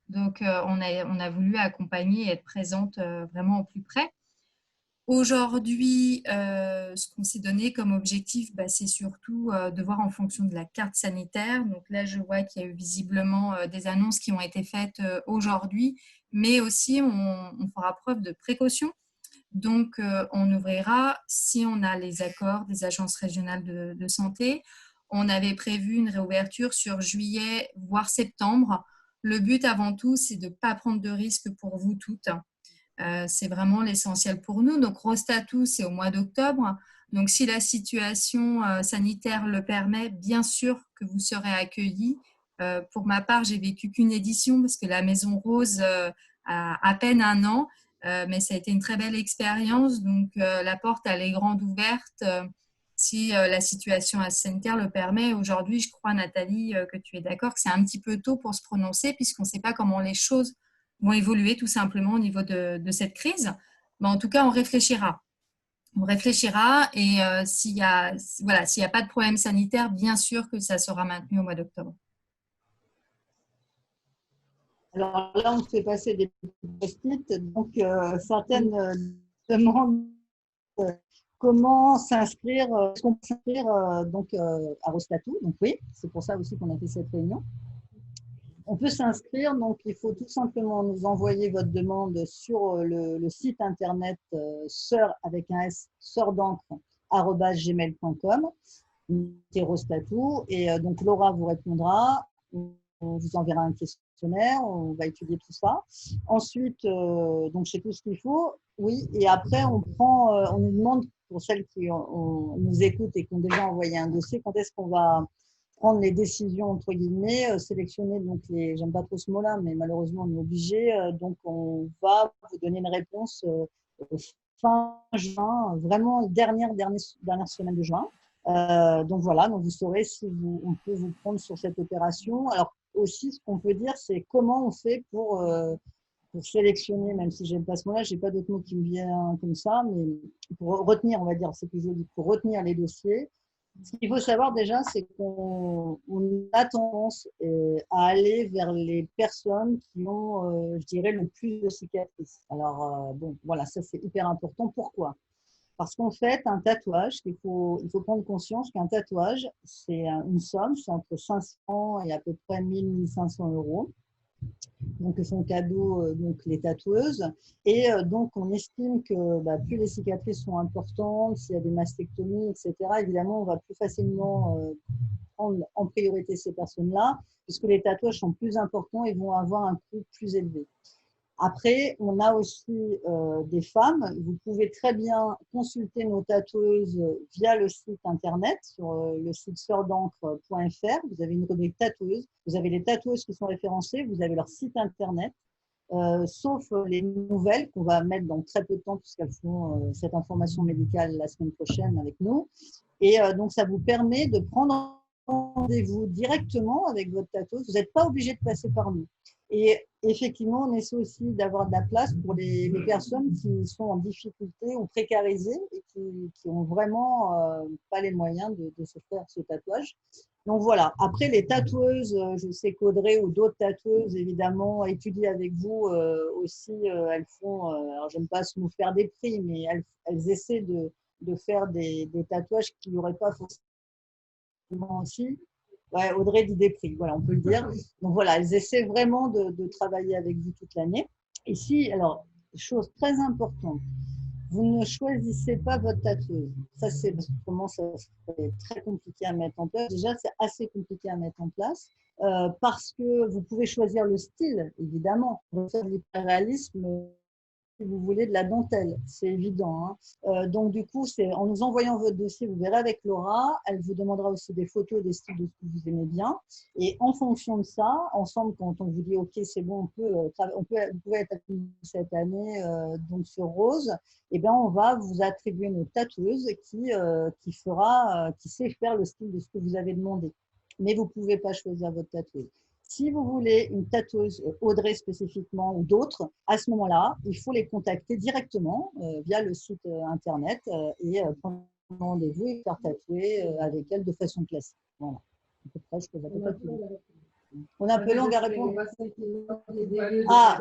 Donc, on a voulu accompagner et être présente vraiment au plus près. Aujourd'hui, ce qu'on s'est donné comme objectif, c'est surtout de voir en fonction de la carte sanitaire. Donc là, je vois qu'il y a eu visiblement des annonces qui ont été faites aujourd'hui, mais aussi on fera preuve de précaution. Donc, on ouvrira si on a les accords des agences régionales de santé. On avait prévu une réouverture sur juillet, voire septembre. le but avant tout, c'est de ne pas prendre de risques pour vous toutes. C'est vraiment l'essentiel pour nous. Donc, Rose Tattoo, c'est au mois d'octobre. Donc, si la situation sanitaire le permet, bien sûr que vous serez accueillis. Pour ma part, j'ai vécu qu'une édition parce que la Maison Rose a à peine un an, mais ça a été une très belle expérience. Donc, la porte, elle est grande ouverte si la situation sanitaire le permet. Aujourd'hui, je crois, Nathalie, que tu es d'accord que c'est un petit peu tôt pour se prononcer puisqu'on ne sait pas comment les choses vont évoluer tout simplement au niveau de cette crise. Mais en tout cas, on réfléchira. On réfléchira et s'il y a pas de problème sanitaire, bien sûr que ça sera maintenu au mois d'octobre. Alors là, on fait passer des post-it. Donc, certaines demandent comment s'inscrire, est-ce qu'on peut s'inscrire à Rose Tattoo. Donc oui, c'est pour ça aussi qu'on a fait cette réunion. On peut s'inscrire, donc il faut tout simplement nous envoyer votre demande sur le site internet sœur avec un S, sœurdancre@gmail.com, Rose Tattoo, et donc Laura vous répondra, on vous enverra un questionnaire, on va étudier tout ça. Ensuite, donc c'est tout ce qu'il faut, oui, et après on nous demande, pour celles qui nous écoutent et qui ont déjà envoyé un dossier, quand est-ce qu'on va prendre les décisions, entre guillemets, sélectionner, donc j'aime pas trop ce mot-là, mais malheureusement on est obligé, donc on va vous donner une réponse fin juin, vraiment dernière semaine de juin. Donc voilà, donc vous saurez si on peut vous prendre sur cette opération. Alors aussi, ce qu'on peut dire, c'est comment on fait pour sélectionner, même si j'aime pas ce mot-là, j'ai pas d'autre mot qui me vient comme ça, mais pour retenir, on va dire, c'est plus joli, pour retenir les dossiers. Ce qu'il faut savoir déjà, c'est qu'on a tendance à aller vers les personnes qui ont, je dirais, le plus de cicatrices. Alors, bon, voilà, ça c'est hyper important. Pourquoi ? Parce qu'en fait, un tatouage, il faut prendre conscience qu'un tatouage, c'est une somme, c'est entre 500 et à peu près 1 500 euros. Donc, son cadeau, donc les tatoueuses. Et donc, on estime que plus les cicatrices sont importantes, s'il y a des mastectomies, etc., évidemment, on va plus facilement prendre en priorité ces personnes-là, puisque les tatouages sont plus importants et vont avoir un coût plus élevé. Après, on a aussi des femmes. Vous pouvez très bien consulter nos tatoueuses via le site internet, sur le site sœurdancre.fr. Vous avez une rubrique tatoueuse. Vous avez les tatoueuses qui sont référencées. Vous avez leur site internet, sauf les nouvelles qu'on va mettre dans très peu de temps puisqu'elles font cette information médicale la semaine prochaine avec nous. Et donc, ça vous permet de prendre rendez-vous directement avec votre tatoueuse. Vous n'êtes pas obligé de passer par nous. Et effectivement, on essaie aussi d'avoir de la place pour les personnes qui sont en difficulté ou précarisées et qui ont vraiment pas les moyens de se faire ce tatouage. Donc voilà. Après, les tatoueuses, je sais qu'Audrey ou d'autres tatoueuses, évidemment, étudient avec vous aussi. Elles font, alors j'aime pas nous faire des prix, mais elles essaient de faire des tatouages qui n'auraient pas forcément aussi. Ouais, Audrey dit des prix, voilà, on peut le dire. Donc voilà, elles essaient vraiment de travailler avec vous toute l'année. Et si, alors, chose très importante, vous ne choisissez pas votre tatoueuse. Ça, c'est parce que comment ça serait très compliqué à mettre en place. Déjà, c'est assez compliqué à mettre en place parce que vous pouvez choisir le style, évidemment. Vous pouvez faire de l'hyperréalisme si vous voulez de la dentelle, c'est évident. Hein. Donc du coup, c'est en nous envoyant votre dossier, vous verrez avec Laura, elle vous demandera aussi des photos des styles de ce que vous aimez bien. Et en fonction de ça, ensemble, quand on vous dit OK, c'est bon, vous pouvez être cette année donc sur Rose, eh bien on va vous attribuer une tatoueuse qui sait faire le style de ce que vous avez demandé. Mais vous ne pouvez pas choisir votre tatoueuse. Si vous voulez une tatoueuse, Audrey spécifiquement ou d'autres, à ce moment-là, il faut les contacter directement via le site internet et prendre rendez-vous et faire tatouer avec elle de façon classique. Voilà. À peu près, je peux on est un peu longue à répondre. Ah,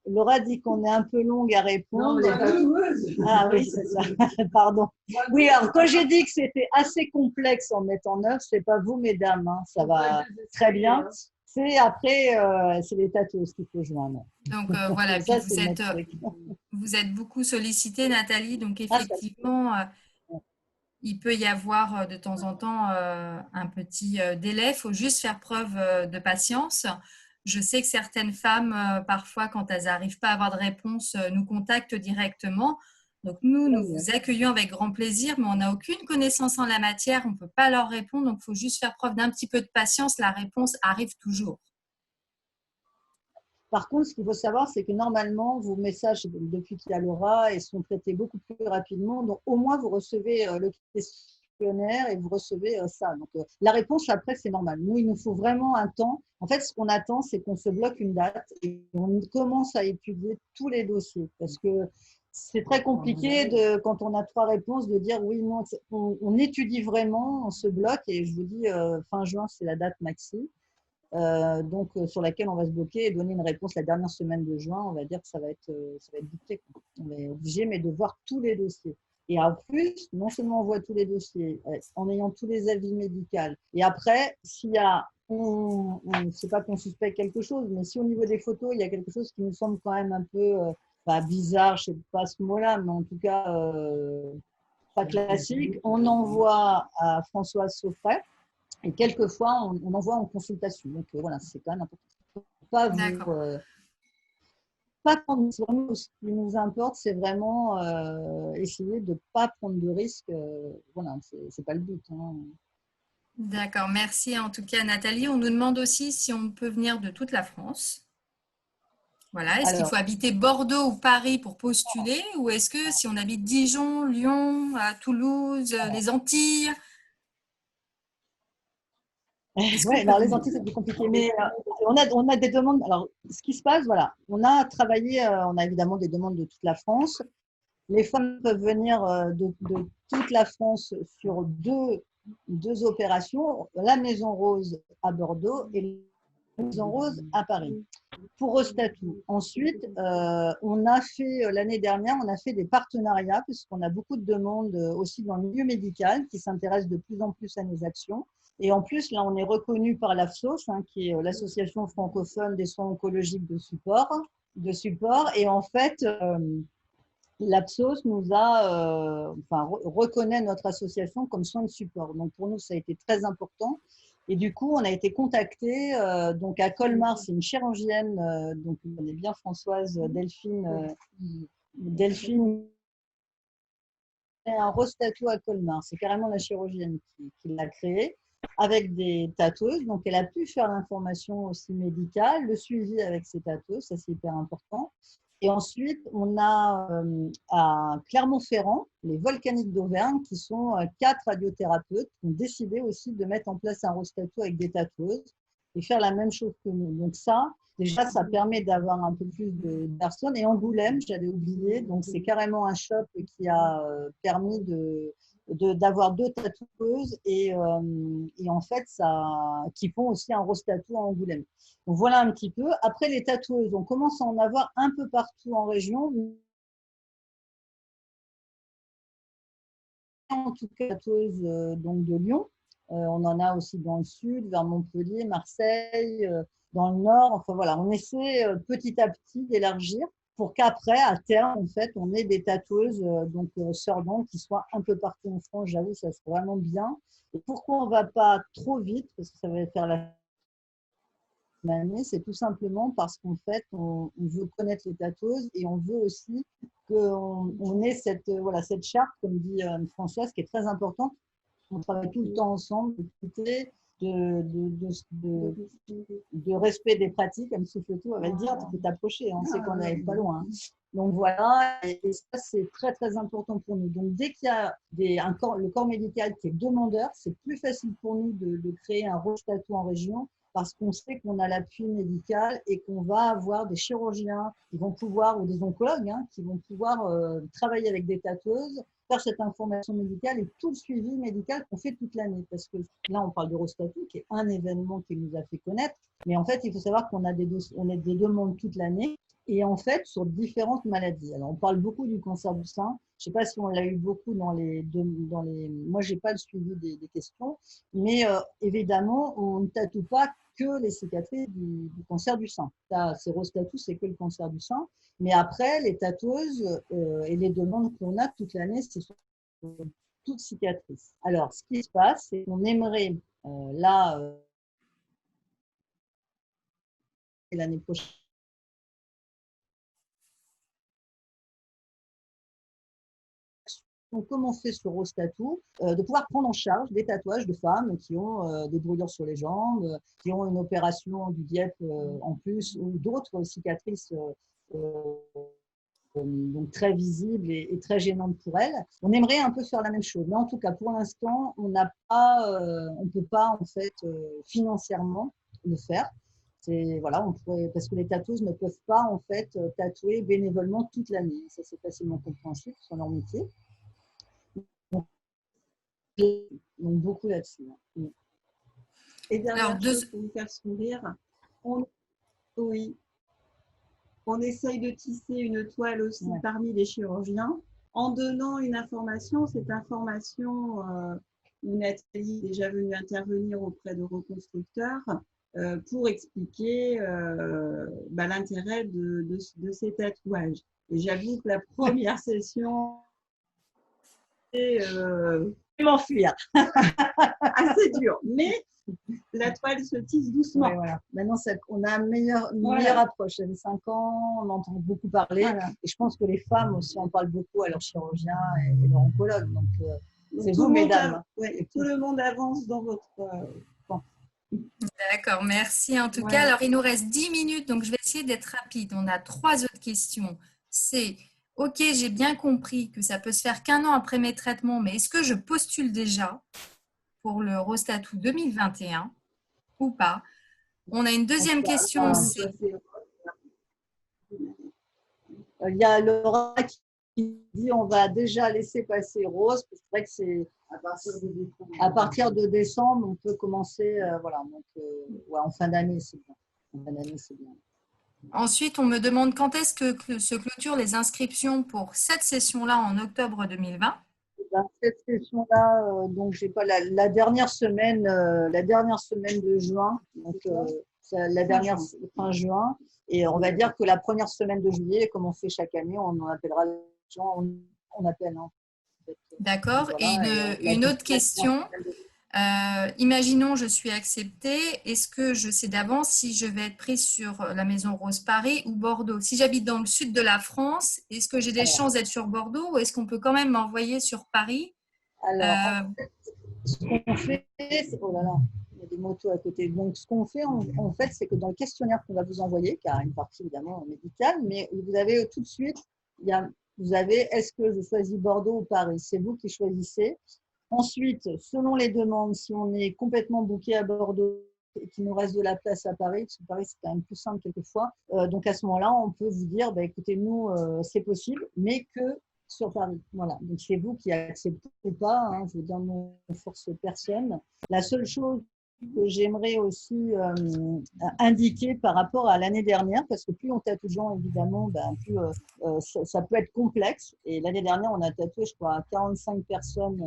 Laura dit qu'on est un peu longue à répondre. Ah oui, c'est ça. Pardon. Oui, alors quand j'ai dit que c'était assez complexe en mettant en œuvre, c'est pas vous, mesdames. Hein, ça va très bien. C'est après, c'est les tatoueuses qu'il faut joindre. Donc voilà, puis vous êtes beaucoup sollicitée, Nathalie. Donc effectivement, il peut y avoir de temps en temps un petit délai. Il faut juste faire preuve de patience. Je sais que certaines femmes, parfois, quand elles n'arrivent pas à avoir de réponse, nous contactent directement. Donc, nous vous accueillons avec grand plaisir, mais on n'a aucune connaissance en la matière, on ne peut pas leur répondre, donc il faut juste faire preuve d'un petit peu de patience, la réponse arrive toujours. Par contre, ce qu'il faut savoir, c'est que normalement, vos messages, depuis qu'il y a Laura, ils sont traités beaucoup plus rapidement. Donc, au moins, vous recevez le questionnaire et vous recevez ça. Donc, la réponse, après, c'est normal. Nous, il nous faut vraiment un temps. En fait, ce qu'on attend, c'est qu'on se bloque une date et on commence à étudier tous les dossiers. Parce que c'est très compliqué, quand on a 3 réponses, de dire oui, non. On étudie vraiment, on se bloque. Et je vous dis, fin juin, c'est la date maxi. Sur laquelle on va se bloquer et donner une réponse la dernière semaine de juin. On va dire que ça va être dicté. On est obligé, mais de voir tous les dossiers. Et en plus, non seulement on voit tous les dossiers, en ayant tous les avis médicaux. Et après, s'il y a, c'est pas qu'on suspecte quelque chose, mais si au niveau des photos, il y a quelque chose qui nous semble quand même un peu bizarre, je ne sais pas ce mot-là, mais en tout cas pas classique, on envoie à Françoise Saufray. Et quelquefois, on envoie en consultation. Donc voilà, c'est quand même important. Pas vous, pas prendre, vraiment, ce qui nous importe, c'est vraiment essayer de ne pas prendre de risques. Voilà, c'est pas le but. Hein. D'accord, merci en tout cas Nathalie. On nous demande aussi si on peut venir de toute la France. Voilà, est-ce qu'il faut habiter Bordeaux ou Paris pour postuler, ou est-ce que si on habite Dijon, Lyon, à Toulouse, les Antilles? Ouais, alors les Antilles, c'est plus compliqué, mais on a des demandes. Alors, ce qui se passe, voilà, on a travaillé, on a évidemment des demandes de toute la France. Les femmes peuvent venir de toute la France sur deux opérations, la Maison Rose à Bordeaux et la Maison Rose à Paris. Pour Ostatou. Ensuite, on a fait, l'année dernière, on a fait des partenariats, puisqu'on a beaucoup de demandes aussi dans le milieu médical qui s'intéressent de plus en plus à nos actions. Et en plus, là, on est reconnu par l'AFSOS, hein, qui est l'association francophone des soins oncologiques de support. Et en fait, l'APSOS nous a, reconnaît notre association comme soins de support. Donc, pour nous, ça a été très important. Et du coup, on a été contacté donc à Colmar, c'est une chirurgienne, donc vous connaissez bien Françoise Delphine un rose tattoo à Colmar. C'est carrément la chirurgienne qui l'a créé avec des tatoueuses. Donc, elle a pu faire l'information aussi médicale, le suivi avec ses tatoueuses, ça c'est hyper important. Et ensuite, on a à Clermont-Ferrand, les Volcaniques d'Auvergne, qui sont 4 radiothérapeutes qui ont décidé aussi de mettre en place un rose tattoo avec des tatoueuses et faire la même chose que nous. Donc ça, déjà, ça permet d'avoir un peu plus de personnes. Et Angoulême, j'avais oublié, donc c'est carrément un shop qui a permis d'avoir 2 tatoueuses et en fait, qui font aussi un rose tattoo à Angoulême. Donc voilà un petit peu. Après, les tatoueuses, on commence à en avoir un peu partout en région. En tout cas, tatoueuses donc de Lyon. On en a aussi dans le sud, vers Montpellier, Marseille, dans le nord. Enfin voilà, on essaie petit à petit d'élargir pour qu'après, à terme, en fait, on ait des tatoueuses, sœurs d'ongles, qui soient un peu partout en France. J'avoue, ça serait vraiment bien. Et pourquoi on ne va pas trop vite, parce que ça va faire la année, c'est tout simplement parce qu'en fait, on veut connaître les tatoueuses et on veut aussi qu'on ait cette charte, comme dit Françoise, qui est très importante. On travaille tout le temps ensemble, de respect des pratiques, comme souffle tout, on va le dire, tu peux t'approcher, on sait qu'on n'est pas loin. Hein. Donc voilà, et ça c'est très très important pour nous. Donc dès qu'il y a le corps médical qui est demandeur, c'est plus facile pour nous de créer un rose tattoo en région parce qu'on sait qu'on a l'appui médical et qu'on va avoir des chirurgiens qui vont pouvoir, ou des oncologues, hein, qui vont pouvoir travailler avec des tatoueuses, faire cette information médicale et tout le suivi médical qu'on fait toute l'année. Parce que là, on parle de rose tattoo, qui est un événement qui nous a fait connaître. Mais en fait, il faut savoir qu'on a des demandes toute l'année et en fait, sur différentes maladies. Alors, on parle beaucoup du cancer du sein. Je ne sais pas si on l'a eu beaucoup dans les… Moi, je n'ai pas le suivi des questions, mais évidemment, on ne tatoue pas que les cicatrices du cancer du sein. Ces rose tattoos, c'est que le cancer du sein. Mais après, les tatoueuses et les demandes qu'on a toute l'année, c'est sur toute cicatrice. Alors, ce qui se passe, c'est qu'on aimerait là… l'année prochaine. Donc, comme on fait sur Rose Tattoo, de pouvoir prendre en charge des tatouages de femmes qui ont des brûlures sur les jambes, qui ont une opération du dieppe en plus, ou d'autres cicatrices donc très visibles et très gênantes pour elles. On aimerait un peu faire la même chose, mais en tout cas, pour l'instant, on n'a pas, on ne peut pas en fait financièrement le faire. Voilà, on pourrait, parce que les tatoueuses ne peuvent pas en fait tatouer bénévolement toute l'année. Ça, c'est facilement compréhensible sur leur métier. Donc, beaucoup là-dessus. Et dernière Alors, chose pour vous faire sourire, oui, on essaye de tisser une toile aussi parmi les chirurgiens en donnant une information. Cette information, où Nathalie est déjà venue intervenir auprès de reconstructeurs pour expliquer l'intérêt de ces tatouages. Et j'avoue que la première session, M'enfuir. assez dur, mais la toile se tisse doucement. Ouais, voilà. Maintenant, on a une meilleure approche. Il y avait 5 ans, on entend beaucoup parler. Voilà. Et je pense que les femmes aussi en parlent beaucoup à leurs chirurgiens et leurs oncologues. Donc, c'est vous, mesdames. Tout le monde avance dans votre camp. D'accord, merci en tout cas. Alors, il nous reste 10 minutes, donc je vais essayer d'être rapide. On a 3 autres questions. C'est, OK, j'ai bien compris que ça peut se faire qu'1 an après mes traitements, mais est-ce que je postule déjà pour le Rose Tattoo 2021 ou pas? On a une deuxième question, c'est… Il y a Laura qui dit on va déjà laisser passer Rose. C'est vrai que c'est à partir de décembre, on peut commencer. Voilà, donc, en fin d'année, c'est bien. En fin d'année, c'est bien. Ensuite, on me demande quand est-ce que se clôturent les inscriptions pour cette session-là en octobre 2020. Cette session-là, donc j'ai pas la dernière semaine de juin, donc la dernière fin juin, et on va dire que la première semaine de juillet, comme on fait chaque année, on en appellera les gens, on appelle. Hein. D'accord. Voilà, et une autre question. Imaginons je suis acceptée, est-ce que je sais d'avance si je vais être prise sur la Maison Rose Paris ou Bordeaux? Si j'habite dans le sud de la France, est-ce que j'ai des chances d'être sur Bordeaux ou est-ce qu'on peut quand même m'envoyer sur Paris? Alors, ce qu'on fait, oh là là, il y a des motos à côté. Donc, ce qu'on fait, en fait, c'est que dans le questionnaire qu'on va vous envoyer, qui a une partie évidemment médicale, mais vous avez tout de suite, vous avez est-ce que je choisis Bordeaux ou Paris? C'est vous qui choisissez. Ensuite, selon les demandes, si on est complètement booké à Bordeaux et qu'il nous reste de la place à Paris, parce que Paris, c'est quand même plus simple quelquefois, donc à ce moment-là, on peut vous dire, écoutez, nous, c'est possible, mais que sur Paris. Voilà. Donc, c'est vous qui acceptez ou pas. Hein, je veux dire, nous, on ne force personne. La seule chose que j'aimerais aussi indiquer par rapport à l'année dernière, parce que plus on tatoue de gens, évidemment, plus ça peut être complexe. Et l'année dernière, on a tatoué, je crois, 45 personnes,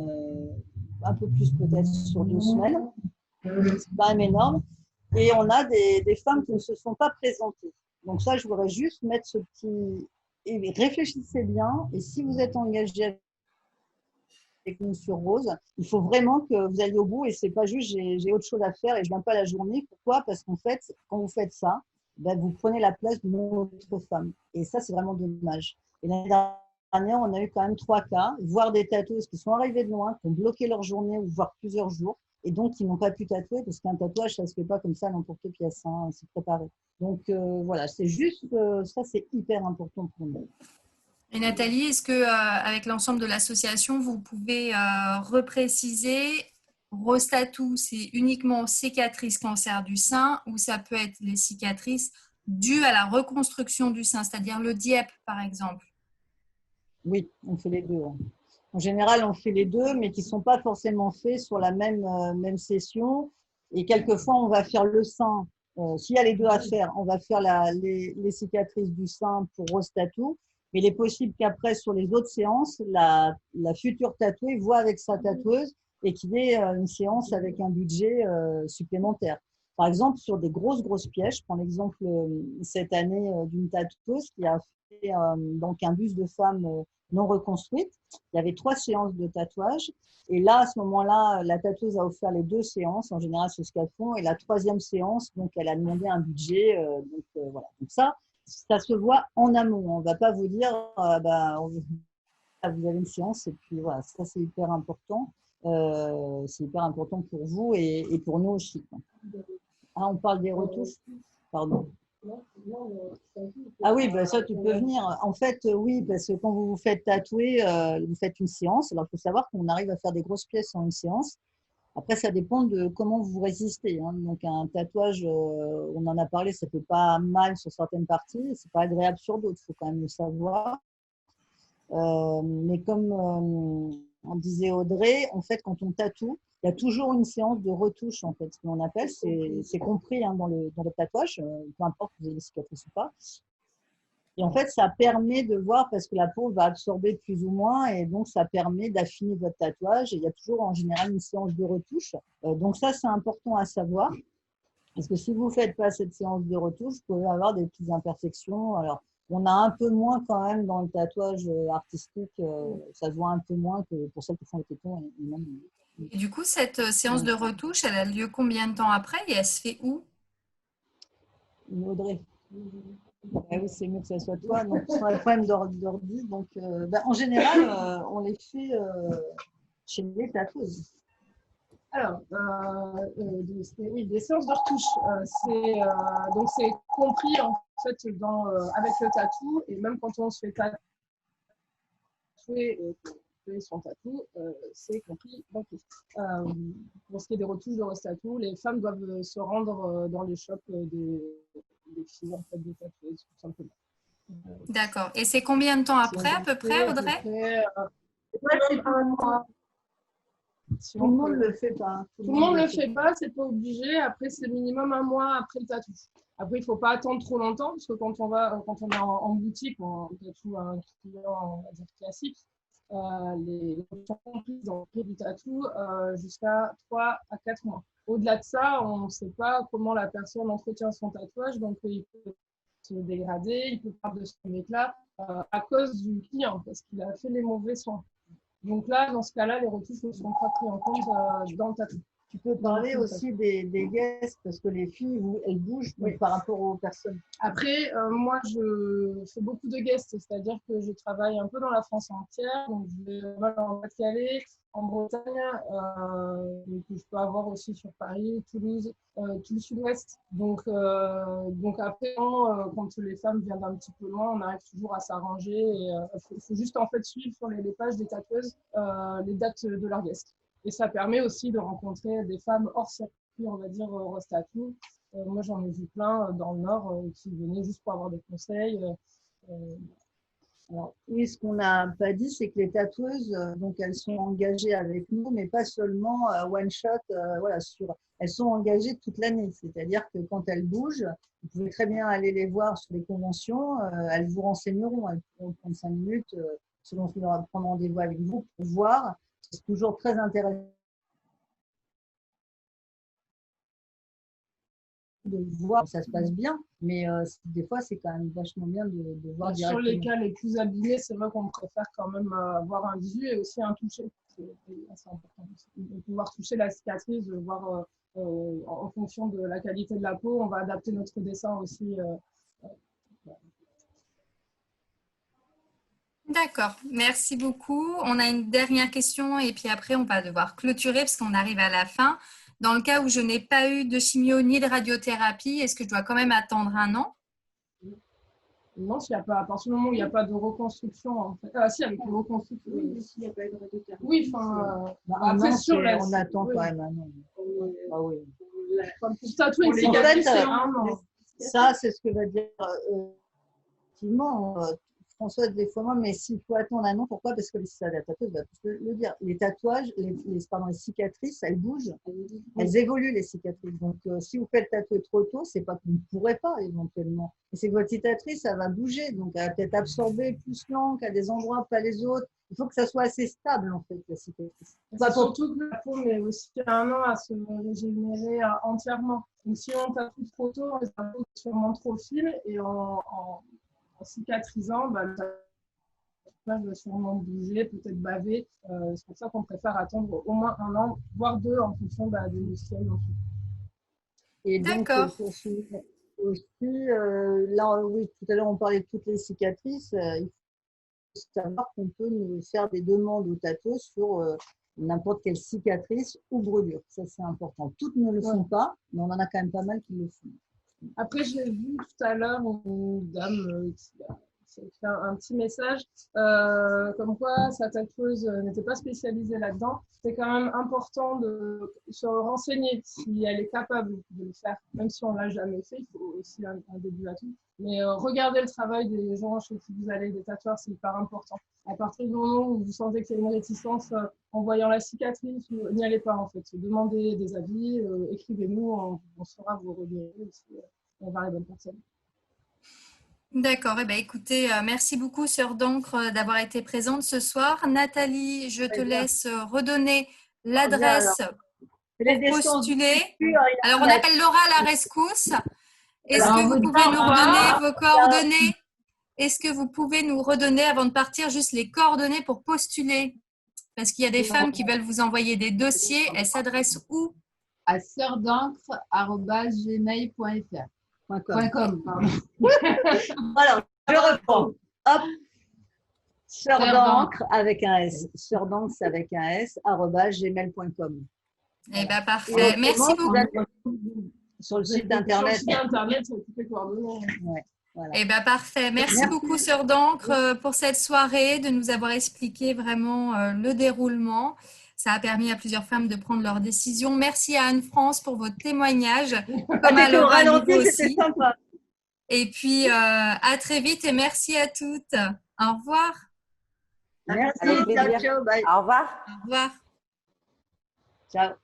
un peu plus peut-être sur 2 semaines. C'est quand même énorme. Et on a des femmes qui ne se sont pas présentées. Donc ça, je voudrais juste mettre ce petit… Et réfléchissez bien. Et si vous êtes engagé avec nous sur Rose, il faut vraiment que vous alliez au bout et c'est pas juste j'ai autre chose à faire et je viens pas la journée. Pourquoi? Parce qu'en fait, quand vous faites ça, vous prenez la place d'une autre femme. Et ça, c'est vraiment dommage. Et l'année dernière, on a eu quand même 3 cas, voire des tatoueuses qui sont arrivées de loin, qui ont bloqué leur journée ou voire plusieurs jours et donc qui n'ont pas pu tatouer parce qu'un tatouage, ça se fait pas comme ça n'importe quelle pièce, hein, c'est préparé. Donc voilà, c'est juste ça, c'est hyper important pour nous. Et Nathalie, est-ce que avec l'ensemble de l'association, vous pouvez repréciser Rose Tattoo, c'est uniquement cicatrices cancer du sein ou ça peut être les cicatrices dues à la reconstruction du sein, c'est-à-dire le dieppe par exemple? Oui, on fait les deux. Hein. En général, on fait les deux, mais qui ne sont pas forcément faits sur la même session. Et quelquefois, on va faire le sein. S'il y a les deux à faire, on va faire les cicatrices du sein pour Rose Tattoo. Mais il est possible qu'après, sur les autres séances, la future tatouée voit avec sa tatoueuse et qu'il y ait une séance avec un budget supplémentaire. Par exemple, sur des grosses pièces, je prends l'exemple cette année d'une tatoueuse qui a donc un buste de femme non reconstruite. Il y avait 3 séances de tatouage. Et là, à ce moment-là, la tatoueuse a offert les 2 séances. En général, c'est ce qu'elles font. Et la 3e séance, donc, elle a demandé un budget. Voilà. Donc ça se voit en amont. On ne va pas vous dire, vous avez une séance. Et puis voilà, ça, c'est hyper important. C'est hyper important pour vous et pour nous aussi. Ah, on parle des retouches. Pardon. Ah oui, bah ça, tu peux venir. En fait, oui, parce que quand vous vous faites tatouer, vous faites une séance. Alors, il faut savoir qu'on arrive à faire des grosses pièces en une séance. Après, ça dépend de comment vous résistez. Hein. Donc, un tatouage, on en a parlé, ça ne fait pas mal sur certaines parties. Ce n'est pas agréable sur d'autres, il faut quand même le savoir. Mais comme on disait Audrey, en fait, quand on tatoue, il y a toujours une séance de retouche, en fait, ce qu'on appelle. C'est compris hein, dans le tatouage, peu importe que vous avez des cicatrices ou pas. Et en fait, ça permet de voir, parce que la peau va absorber plus ou moins, et donc ça permet d'affiner votre tatouage. Et il y a toujours en général une séance de retouche. Donc ça, c'est important à savoir. Parce que si vous ne faites pas cette séance de retouche, vous pouvez avoir des petites imperfections. Alors, on a un peu moins quand même dans le tatouage artistique. Ça se voit un peu moins que pour celles qui font les tétons. Et du coup, cette séance de retouche, elle a lieu combien de temps après et elle se fait où? Audrey. Oui, c'est mieux que ce soit toi. Donc, sur les problèmes d'ordi. Donc, en général, on les fait chez les tatoueuses. Alors, des séances de retouche, donc c'est compris en fait avec le tatou, et même quand on se fait tatouer son tatou, c'est compris dans tout. Pour ce qui est des retouches de Rose Tattoo, les femmes doivent se rendre dans les shops des filles en fait, des tatoueuses, tout simplement. D'accord. Et c'est combien de temps après, à peu près, Audrey? Un mois. Tout le monde ne le fait pas. Tout le monde ne le fait pas, c'est pas obligé. Après, c'est minimum un mois après le tatou. Après, il ne faut pas attendre trop longtemps, parce que quand on est en boutique, on tatoue un client, on va dire, classique, les sont comprises dans le prix du tatou jusqu'à 3 à 4 mois. Au-delà de ça, on ne sait pas comment la personne entretient son tatouage, donc il peut se dégrader, il peut perdre de son éclat à cause du client, parce qu'il a fait les mauvais soins. Donc là, dans ce cas-là, les retouches ne sont pas prises en compte dans le tatou. Tu peux parler aussi des guests, parce que les filles, elles bougent par rapport aux personnes. Après, moi, je fais beaucoup de guests, c'est-à-dire que je travaille un peu dans la France entière. Donc, je vais en Pas-de-Calais, en Bretagne, donc je peux avoir aussi sur Paris, Toulouse, tout le sud-ouest. Donc après, quand les femmes viennent d'un petit peu loin, on arrive toujours à s'arranger. Il faut juste en fait suivre sur les pages des tatoueuses les dates de leurs guests. Et ça permet aussi de rencontrer des femmes hors circuit, on va dire, Rose Tattoo. Moi, j'en ai vu plein dans le Nord qui venaient juste pour avoir des conseils. Alors, oui, ce qu'on n'a pas dit, c'est que les tatoueuses, donc elles sont engagées avec nous, mais pas seulement one shot. Elles sont engagées toute l'année. C'est-à-dire que quand elles bougent, vous pouvez très bien aller les voir sur les conventions. Elles vous renseigneront. Elles pourront prendre 5 minutes selon ce qu'on va prendre rendez-vous avec vous pour voir. C'est toujours très intéressant de voir si ça se passe bien, mais des fois, c'est quand même vachement bien de voir directement. Sur les cas les plus abîmés, c'est vrai qu'on préfère quand même avoir un visu et aussi un toucher. C'est assez important. De pouvoir toucher la cicatrice, de voir en fonction de la qualité de la peau, on va adapter notre dessin aussi. D'accord, merci beaucoup. On a une dernière question et puis après, on va devoir clôturer parce qu'on arrive à la fin. Dans le cas où je n'ai pas eu de chimio ni de radiothérapie, est-ce que je dois quand même attendre 1 an? Non, à partir du moment où il n'y a pas de reconstruction, en fait. Si, avec une reconstruction. Oui, s'il n'y a pas de radiothérapie. Oui, enfin. Après, on attend quand même 1 an. Ah oui. Pour tatouer une cicatrice, c'est 1 an. Ça, c'est ce que va dire effectivement François des fois, mais s'il faut attendre 1 an, pourquoi? Parce que la tatoueuse va plus le dire. Les tatouages, les cicatrices, elles bougent, elles évoluent les cicatrices. Donc, si vous faites tatouer trop tôt, c'est pas que vous ne pourrez pas éventuellement. C'est que votre cicatrice, ça va bouger, donc elle va peut-être absorber plus l'encre à des endroits, pas les autres. Il faut que ça soit assez stable en fait, la cicatrice. Surtout que la peau met aussi 1 an à se régénérer entièrement. Donc, si on tatoue trop tôt, ça peut sûrement trop fine et cicatrisant, bah, le tatouage va sûrement bouger, peut-être baver. C'est pour ça qu'on préfère attendre au moins 1 an, voire 2 en fonction de ce qu'il y a eu ensuite. Et donc, D'accord. pour finir aussi, là, oui, tout à l'heure, on parlait de toutes les cicatrices. Il faut savoir qu'on peut nous faire des demandes au tatouage sur n'importe quelle cicatrice ou brûlure. Ça, c'est important. Toutes ne le font pas, mais on en a quand même pas mal qui le font. Après, j'ai vu tout à l'heure une dame qui a fait un petit message comme quoi sa tatoueuse n'était pas spécialisée là-dedans. C'est quand même important de se renseigner si elle est capable de le faire, même si on ne l'a jamais fait. Il faut aussi un début à tout. Mais regardez le travail des gens chez qui vous allez, des tatoueurs, c'est hyper important. À partir du moment où vous sentez qu'il y a une réticence en voyant la cicatrice, n'y allez pas en fait. Demandez des avis, écrivez-nous, on saura vous rediriger si on va à la bonne personne. D'accord. Eh ben, écoutez, merci beaucoup, Sœur d'encre, d'avoir été présente ce soir. Nathalie, je te laisse redonner l'adresse pour postuler. Alors, on appelle Laura à la rescousse. Est-ce que vous pouvez nous redonner vos coordonnées? Est-ce que vous pouvez nous redonner, avant de partir, juste les coordonnées pour postuler? Parce qu'il y a des femmes qui veulent vous envoyer des dossiers. Elles s'adressent où? À sœurdancre@gmail.fr. .com, pardon. Alors, je reprends. Hop. Sœur d'encre avec un S. Sœur d'encre avec un S, @gmail.com. Eh bien, parfait. Merci beaucoup. Sur le site internet. Sur le site internet, sur toutes les coordonnées. Ouais, voilà. Eh bien, parfait. Merci beaucoup, Sœur d'encre, pour cette soirée, de nous avoir expliqué vraiment le déroulement. Ça a permis à plusieurs femmes de prendre leurs décisions. Merci à Anne-France pour votre témoignage. Comme à Laura Libo aussi. Sympa. Et puis, à très vite et merci à toutes. Au revoir. Merci. Avec plaisir. Ciao, bye. Au revoir. Au revoir. Ciao.